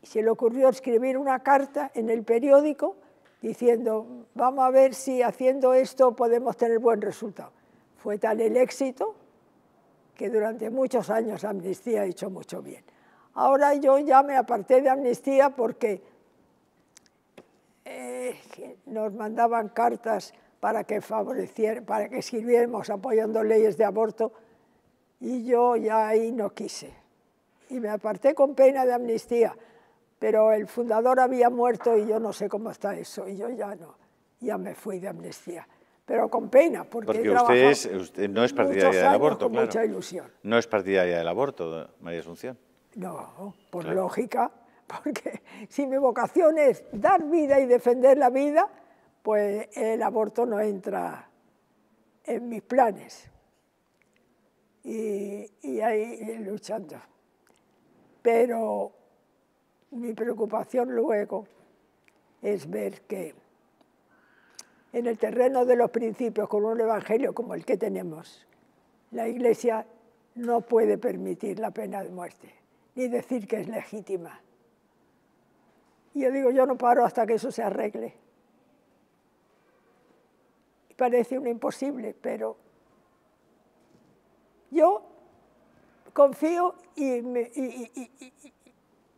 Y se le ocurrió escribir una carta en el periódico diciendo, vamos a ver si haciendo esto podemos tener buen resultado. Fue tal el éxito que durante muchos años Amnistía ha hecho mucho bien. Ahora yo ya me aparté de Amnistía porque nos mandaban cartas para que escribiéramos apoyando leyes de aborto y yo ya ahí no quise. Y me aparté con pena de Amnistía, pero el fundador había muerto y yo no sé cómo está eso, y yo ya no, ya me fui de Amnistía. Pero con pena, porque usted no es partidaria del aborto, con claro. Mucha ilusión. No es partidaria del aborto, María Asunción. No, por claro. lógica, porque si mi vocación es dar vida y defender la vida, pues el aborto no entra en mis planes. Y ahí luchando. Pero mi preocupación luego es ver que en el terreno de los principios, con un evangelio como el que tenemos, la Iglesia no puede permitir la pena de muerte, ni decir que es legítima. Y yo digo, yo no paro hasta que eso se arregle. Parece un imposible, pero yo confío y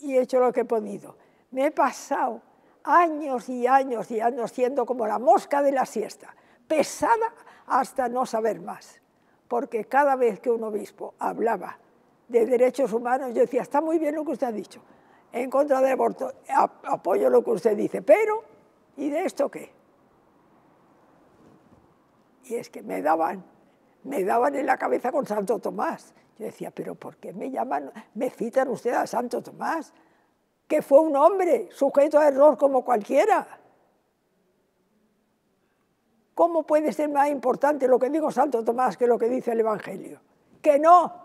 he hecho lo que he podido. Me he pasado años y años y años siendo como la mosca de la siesta, pesada hasta no saber más, porque cada vez que un obispo hablaba de derechos humanos, yo decía, está muy bien lo que usted ha dicho, en contra del aborto, apoyo lo que usted dice, pero, ¿y de esto qué? Y es que me daban en la cabeza con Santo Tomás. Yo decía, pero ¿por qué me citan ustedes a Santo Tomás? Que fue un hombre sujeto a error como cualquiera. ¿Cómo puede ser más importante lo que dijo Santo Tomás que lo que dice el Evangelio? ¡Que no!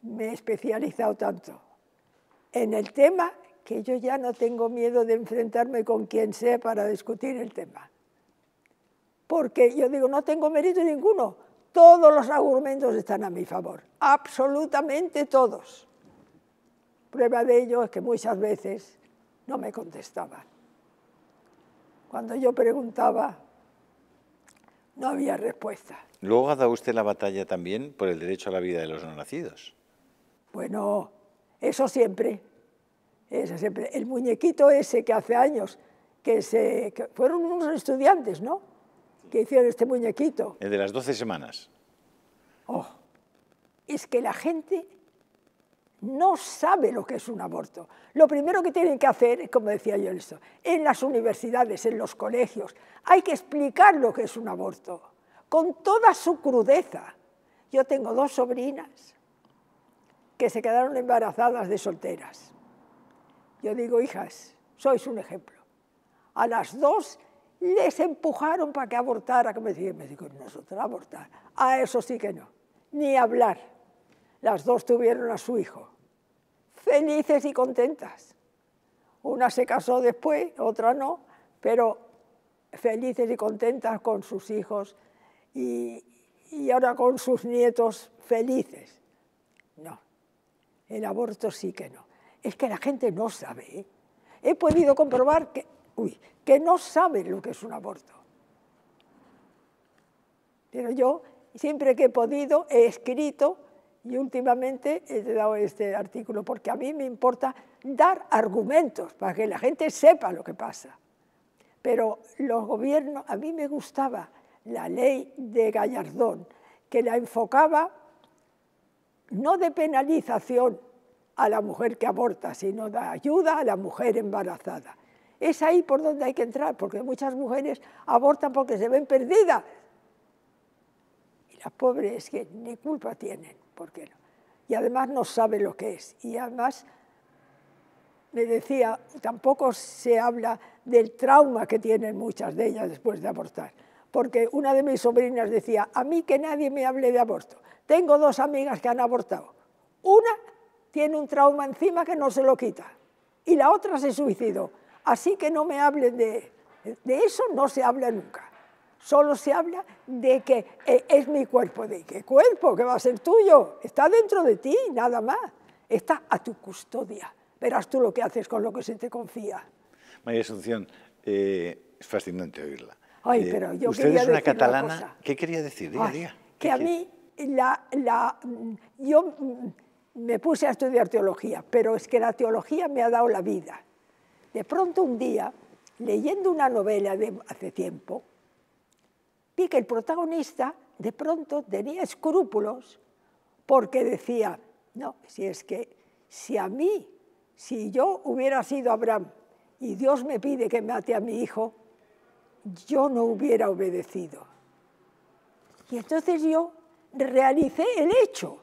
Me he especializado tanto en el tema que yo ya no tengo miedo de enfrentarme con quien sea para discutir el tema. Porque yo digo, no tengo mérito ninguno. Todos los argumentos están a mi favor, absolutamente todos. Prueba de ello es que muchas veces no me contestaban. Cuando yo preguntaba, no había respuesta. Luego ha dado usted la batalla también por el derecho a la vida de los no nacidos. Bueno, eso siempre. El muñequito ese que hace años, que fueron unos estudiantes, ¿no?, que hicieron este muñequito. El de las 12 semanas. Oh, es que la gente no sabe lo que es un aborto. Lo primero que tienen que hacer, como decía yo esto, en las universidades, en los colegios, hay que explicar lo que es un aborto, con toda su crudeza. Yo tengo 2 sobrinas que se quedaron embarazadas de solteras. Yo digo, hijas, sois un ejemplo. A las 2 les empujaron para que abortara, que me digo, nosotros abortar. A eso sí que no, ni hablar. Las 2 tuvieron a su hijo, felices y contentas. Una se casó después, otra no, pero felices y contentas con sus hijos y ahora con sus nietos felices. No, el aborto sí que no. Es que la gente no sabe, ¿eh? He podido comprobar que no sabe lo que es un aborto. Pero yo, siempre que he podido, he escrito y últimamente he dado este artículo, porque a mí me importa dar argumentos para que la gente sepa lo que pasa. Pero los gobiernos, a mí me gustaba la ley de Gallardón, que la enfocaba no de penalización a la mujer que aborta, sino de ayuda a la mujer embarazada. Es ahí por donde hay que entrar, porque muchas mujeres abortan porque se ven perdidas. Y las pobres que ni culpa tienen, ¿por qué no? Y además no sabe lo que es. Y además, me decía, tampoco se habla del trauma que tienen muchas de ellas después de abortar. Porque una de mis sobrinas decía, a mí que nadie me hable de aborto. Tengo 2 amigas que han abortado. Una tiene un trauma encima que no se lo quita. Y la otra se suicidó. Así que no me hablen de De eso no se habla nunca. Solo se habla de que es mi cuerpo. ¿De qué cuerpo? ¿Que va a ser tuyo? Está dentro de ti, nada más. Está a tu custodia. Verás tú lo que haces con lo que se te confía. María Asunción, es fascinante oírla. Ay, pero yo usted quería es una decir catalana. cosa. ¿Qué quería decir? Diga, diga. Que a mí, yo me puse a estudiar teología, pero es que la teología me ha dado la vida. De pronto un día, leyendo una novela de hace tiempo, vi que el protagonista de pronto tenía escrúpulos porque decía, no, si es que si yo hubiera sido Abraham y Dios me pide que mate a mi hijo, yo no hubiera obedecido. Y entonces yo realicé el hecho,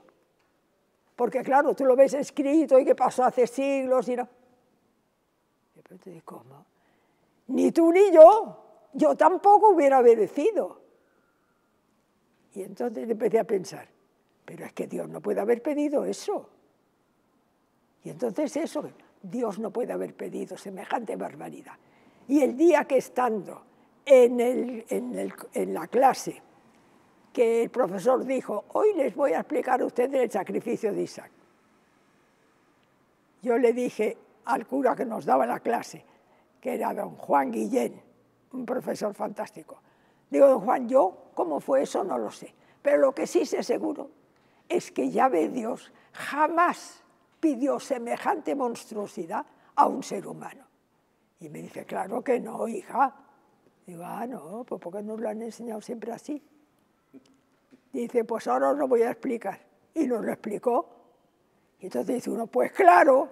porque claro, tú lo ves escrito y que pasó hace siglos y no. De pronto digo, ¿cómo? Ni tú ni yo tampoco hubiera obedecido. Y entonces empecé a pensar, pero es que Dios no puede haber pedido eso. Y entonces eso, Dios no puede haber pedido semejante barbaridad. Y el día que estando en la clase, que el profesor dijo, hoy les voy a explicar a ustedes el sacrificio de Isaac. Yo le dije al cura que nos daba la clase, que era don Juan Guillén, un profesor fantástico. Digo, don Juan, yo cómo fue eso no lo sé, pero lo que sí sé seguro es que Yahvé Dios jamás pidió semejante monstruosidad a un ser humano. Y me dice, claro que no, hija. Digo, no, pues ¿por qué nos lo han enseñado siempre así? Dice, pues ahora os lo voy a explicar. Y nos lo explicó. Y entonces dice uno, pues claro.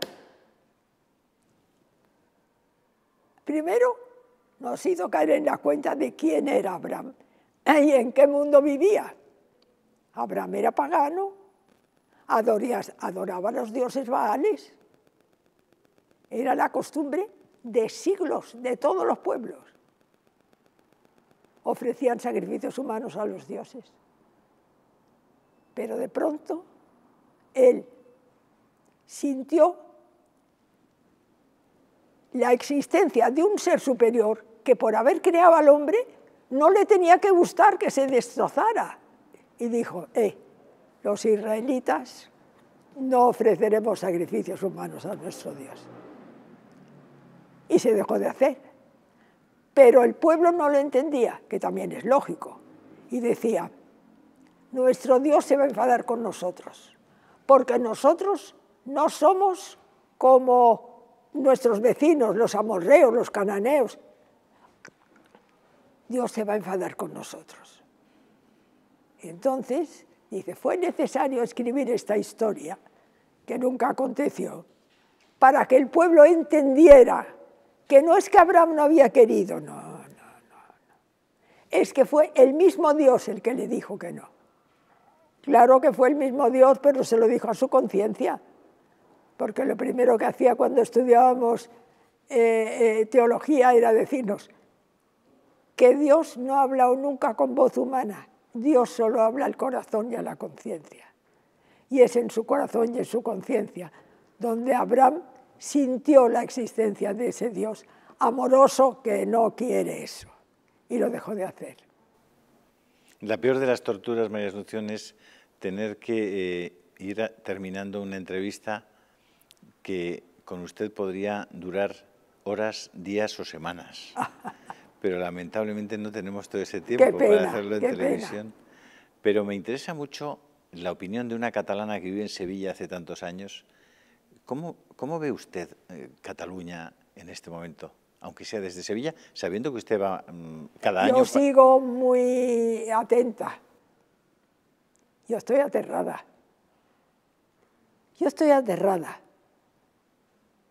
Primero nos hizo caer en la cuenta de quién era Abraham y en qué mundo vivía. Abraham era pagano, adoraba a los dioses baales. Era la costumbre de siglos, de todos los pueblos. Ofrecían sacrificios humanos a los dioses. Pero de pronto, él sintió la existencia de un ser superior que por haber creado al hombre no le tenía que gustar que se destrozara. Y dijo, los israelitas no ofreceremos sacrificios humanos a nuestro Dios. Y se dejó de hacer. Pero el pueblo no lo entendía, que también es lógico, y decía, nuestro Dios se va a enfadar con nosotros, porque nosotros no somos como nuestros vecinos, los amorreos, los cananeos. Dios se va a enfadar con nosotros. Entonces, dice, fue necesario escribir esta historia, que nunca aconteció, para que el pueblo entendiera que no es que Abraham no había querido, no. Es que fue el mismo Dios el que le dijo que no. Claro que fue el mismo Dios, pero se lo dijo a su conciencia, porque lo primero que hacía cuando estudiábamos teología era decirnos que Dios no ha hablado nunca con voz humana, Dios solo habla al corazón y a la conciencia. Y es en su corazón y en su conciencia donde Abraham sintió la existencia de ese Dios amoroso que no quiere eso, y lo dejó de hacer. La peor de las torturas, María Asunción, es tener que ir terminando una entrevista que con usted podría durar horas, días o semanas. Pero lamentablemente no tenemos todo ese tiempo para hacerlo en televisión. Pero me interesa mucho la opinión de una catalana que vive en Sevilla hace tantos años. ¿Cómo ve usted Cataluña en este momento? Aunque sea desde Sevilla, sabiendo que usted va cada año... Yo sigo muy atenta. Yo estoy aterrada. Yo estoy aterrada.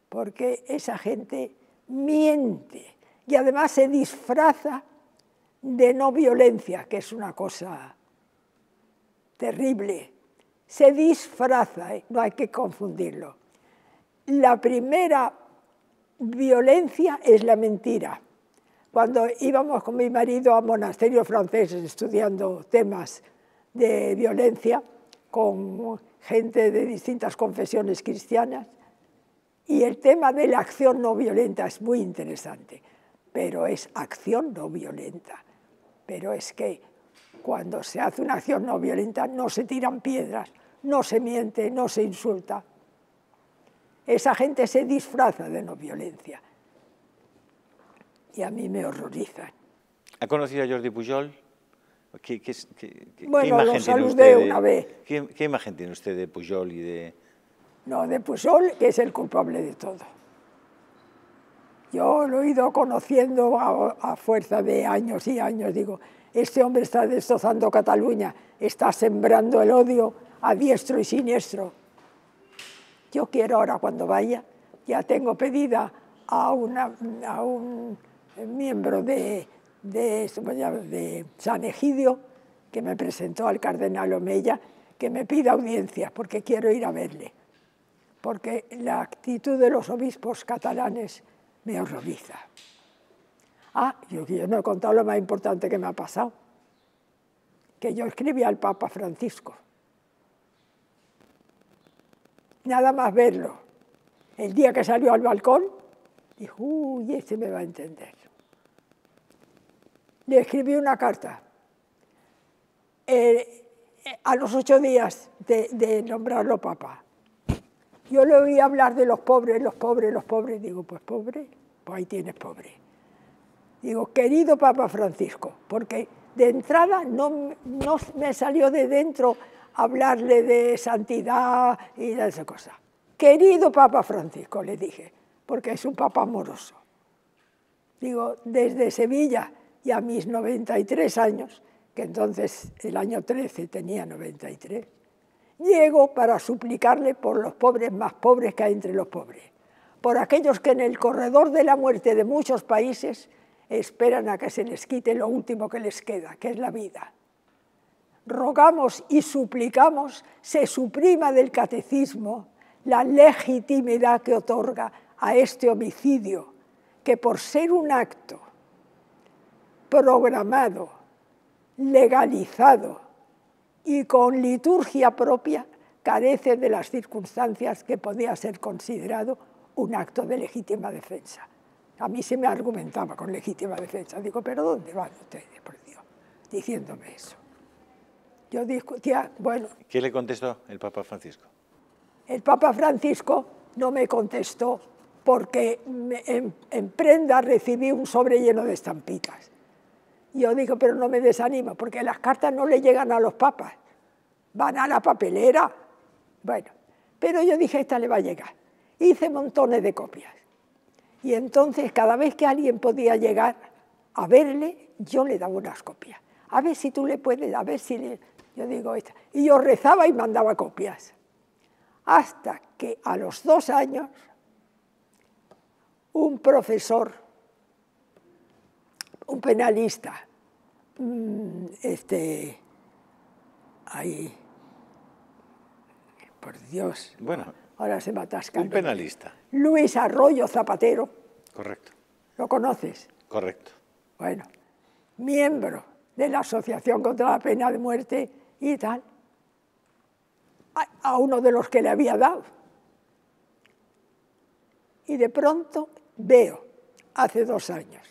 Porque esa gente miente y además se disfraza de no violencia, que es una cosa terrible. Se disfraza, no hay que confundirlo. La primera violencia es la mentira. Cuando íbamos con mi marido a monasterios franceses estudiando temas de violencia con gente de distintas confesiones cristianas, y el tema de la acción no violenta es muy interesante. pero es acción no violenta. Pero es que cuando se hace una acción no violenta no se tiran piedras, no se miente, no se insulta. Esa gente se disfraza de no violencia. Y a mí me horrorizan. ¿Ha conocido a Jordi Pujol? Bueno, lo saludé una vez. ¿Qué imagen tiene usted de Pujol y de...? No, de Pujol, que es el culpable de todo. Yo lo he ido conociendo a fuerza de años y años. Digo, este hombre está destrozando Cataluña, está sembrando el odio a diestro y siniestro. Yo quiero ahora, cuando vaya, ya tengo pedida a un miembro de San Egidio, que me presentó al cardenal Omeya, que me pida audiencia, porque quiero ir a verle. Porque la actitud de los obispos catalanes me horroriza. Yo no he contado lo más importante que me ha pasado, que yo escribí al Papa Francisco. Nada más verlo, el día que salió al balcón, dijo, uy, este me va a entender. Le escribí una carta. A los 8 días de nombrarlo Papa, yo le oí hablar de los pobres, los pobres, los pobres. Digo, pues pobre, pues ahí tienes pobre. Digo, querido Papa Francisco, porque de entrada no me salió de dentro hablarle de santidad y de esa cosa. Querido Papa Francisco, le dije, porque es un papa amoroso. Digo, desde Sevilla y a mis 93 años, que entonces el año 13 tenía 93, llego para suplicarle por los pobres más pobres que hay entre los pobres, por aquellos que en el corredor de la muerte de muchos países esperan a que se les quite lo último que les queda, que es la vida. Rogamos y suplicamos se suprima del catecismo la legitimidad que otorga a este homicidio, que por ser un acto programado, legalizado y con liturgia propia, carece de las circunstancias que podía ser considerado un acto de legítima defensa. A mí se me argumentaba con legítima defensa. Digo, ¿pero dónde van ustedes, por Dios, diciéndome eso? Yo discutía, bueno... ¿Qué le contestó el Papa Francisco? El Papa Francisco no me contestó porque en prenda recibí un sobre lleno de estampitas. Yo digo, pero no me desanimo, porque las cartas no le llegan a los papas, van a la papelera. Bueno, pero yo dije, esta le va a llegar. Hice montones de copias. Y entonces, cada vez que alguien podía llegar a verle, yo le daba unas copias. A ver si tú le puedes, a ver si le... Yo digo, esta. Y yo rezaba y mandaba copias. Hasta que a los 2 años, un profesor, un penalista, ahí, por Dios, bueno, ahora se me atasca. Un penalista. Luis Arroyo Zapatero. Correcto. ¿Lo conoces? Correcto. Bueno, miembro de la Asociación contra la Pena de Muerte y tal, a uno de los que le había dado. Y de pronto veo, hace 2 años,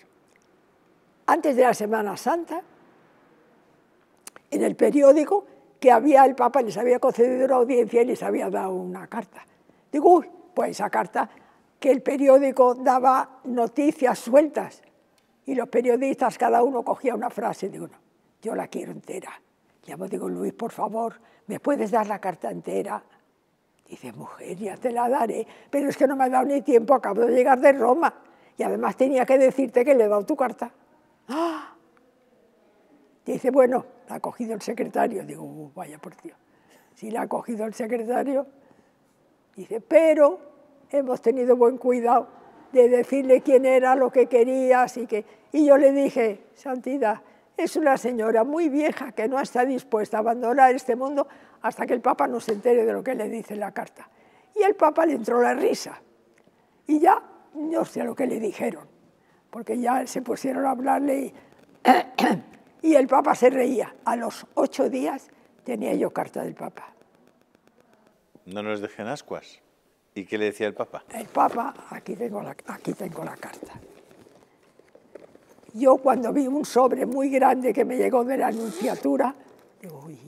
antes de la Semana Santa, en el periódico, que el Papa les había concedido una audiencia y les había dado una carta. Digo, uy, pues esa carta, que el periódico daba noticias sueltas, y los periodistas, cada uno cogía una frase. Digo, no, yo la quiero entera. Llamo, digo, Luis, por favor, ¿me puedes dar la carta entera? Dice, mujer, ya te la daré, pero es que no me ha dado ni tiempo, acabo de llegar de Roma, y además tenía que decirte que le he dado tu carta. ¡Ah! Dice, bueno, la ha cogido el secretario. Digo, vaya por Dios, si la ha cogido el secretario. Dice, pero hemos tenido buen cuidado de decirle quién era, lo que querías, y yo le dije, Santidad, es una señora muy vieja que no está dispuesta a abandonar este mundo hasta que el Papa no se entere de lo que le dice en la carta. Y el Papa le entró la risa. Y ya, no sé lo que le dijeron, porque ya se pusieron a hablarle y el Papa se reía. A los 8 días tenía yo carta del Papa. No nos dejen ascuas. ¿Y qué le decía el Papa? El Papa, aquí tengo la carta. yo cuando vi un sobre muy grande que me llegó de la Anunciatura, digo, uy,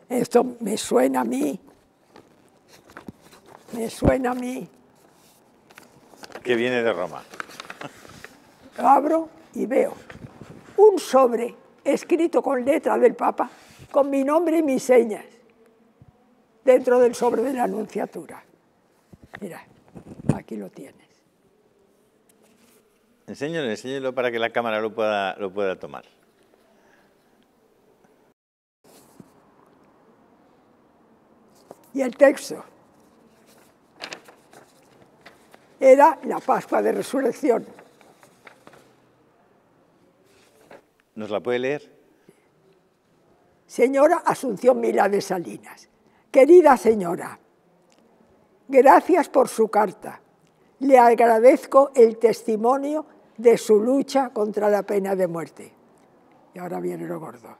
esto me suena a mí, Que viene de Roma. Lo abro y veo un sobre escrito con letra del Papa, con mi nombre y mis señas, dentro del sobre de la Anunciatura. Mira, aquí lo tienes. Enséñelo para que la cámara lo pueda tomar. Y el texto era la Pascua de Resurrección. ¿Nos la puede leer? Señora Asunción Milá de Salinas, querida señora, gracias por su carta. Le agradezco el testimonio de su lucha contra la pena de muerte. Y ahora viene lo gordo.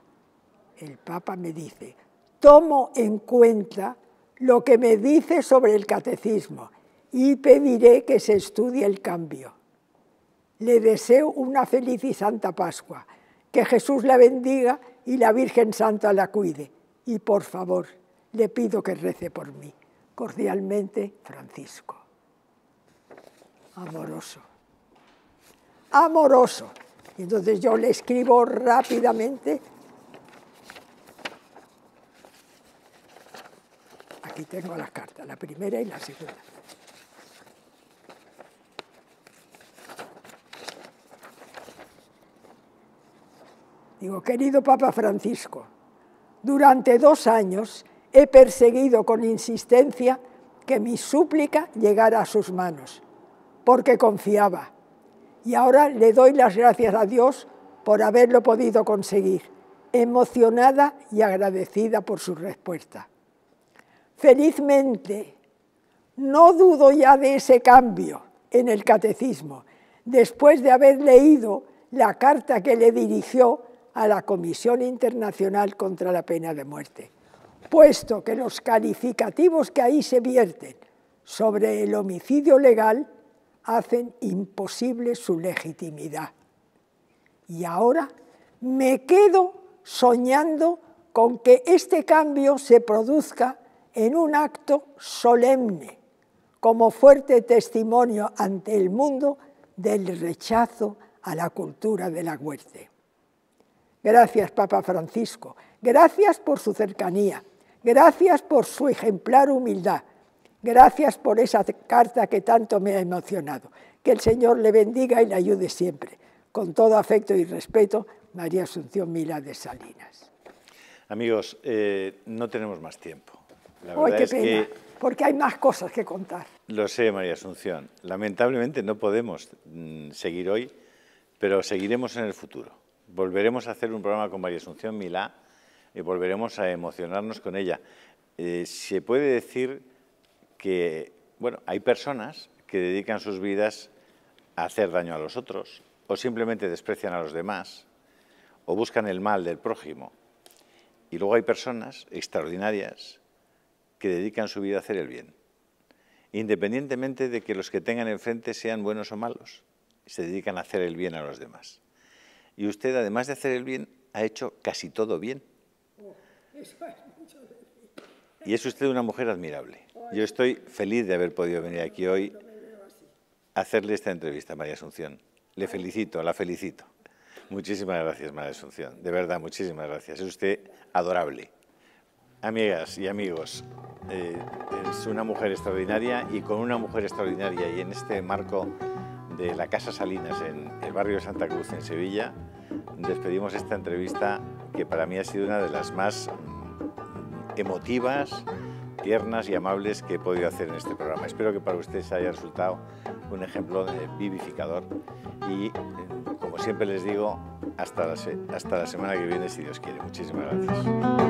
El Papa me dice, tomo en cuenta lo que me dice sobre el catecismo y pediré que se estudie el cambio. Le deseo una feliz y santa Pascua, que Jesús la bendiga y la Virgen Santa la cuide. Y por favor, le pido que rece por mí. Cordialmente, Francisco. Amoroso. Amoroso. Y entonces yo le escribo rápidamente. Aquí tengo las cartas, la primera y la segunda. Digo, querido Papa Francisco, durante 2 años he perseguido con insistencia que mi súplica llegara a sus manos, porque confiaba. Y ahora le doy las gracias a Dios por haberlo podido conseguir, emocionada y agradecida por su respuesta. Felizmente, no dudo ya de ese cambio en el catecismo, después de haber leído la carta que le dirigió a la Comisión Internacional contra la Pena de Muerte, puesto que los calificativos que ahí se vierten sobre el homicidio legal hacen imposible su legitimidad. Y ahora me quedo soñando con que este cambio se produzca en un acto solemne, como fuerte testimonio ante el mundo del rechazo a la cultura de la muerte. Gracias, Papa Francisco, gracias por su cercanía, gracias por su ejemplar humildad, gracias por esa carta que tanto me ha emocionado. Que el Señor le bendiga y le ayude siempre. Con todo afecto y respeto, María Asunción Milá de Salinas. Amigos, no tenemos más tiempo. La ¡Ay, qué pena! Porque hay más cosas que contar. Lo sé, María Asunción. Lamentablemente no podemos seguir hoy, pero seguiremos en el futuro. Volveremos a hacer un programa con María Asunción Milá y volveremos a emocionarnos con ella. Se puede decir que, bueno, hay personas que dedican sus vidas a hacer daño a los otros, o simplemente desprecian a los demás, o buscan el mal del prójimo. Y luego hay personas extraordinarias que dedican su vida a hacer el bien, independientemente de que los que tengan enfrente sean buenos o malos, se dedican a hacer el bien a los demás. Y usted, además de hacer el bien, ha hecho casi todo bien. Y es usted una mujer admirable. Yo estoy feliz de haber podido venir aquí hoy a hacerle esta entrevista, María Asunción. Le felicito, la felicito. Muchísimas gracias, María Asunción. De verdad, muchísimas gracias. Es usted adorable. Amigas y amigos, es una mujer extraordinaria, y con una mujer extraordinaria y en este marco de la Casa Salinas en el barrio de Santa Cruz, en Sevilla, despedimos esta entrevista que para mí ha sido una de las más emotivas, tiernas y amables que he podido hacer en este programa. Espero que para ustedes haya resultado un ejemplo vivificador y, como siempre les digo, hasta la semana que viene, si Dios quiere. Muchísimas gracias.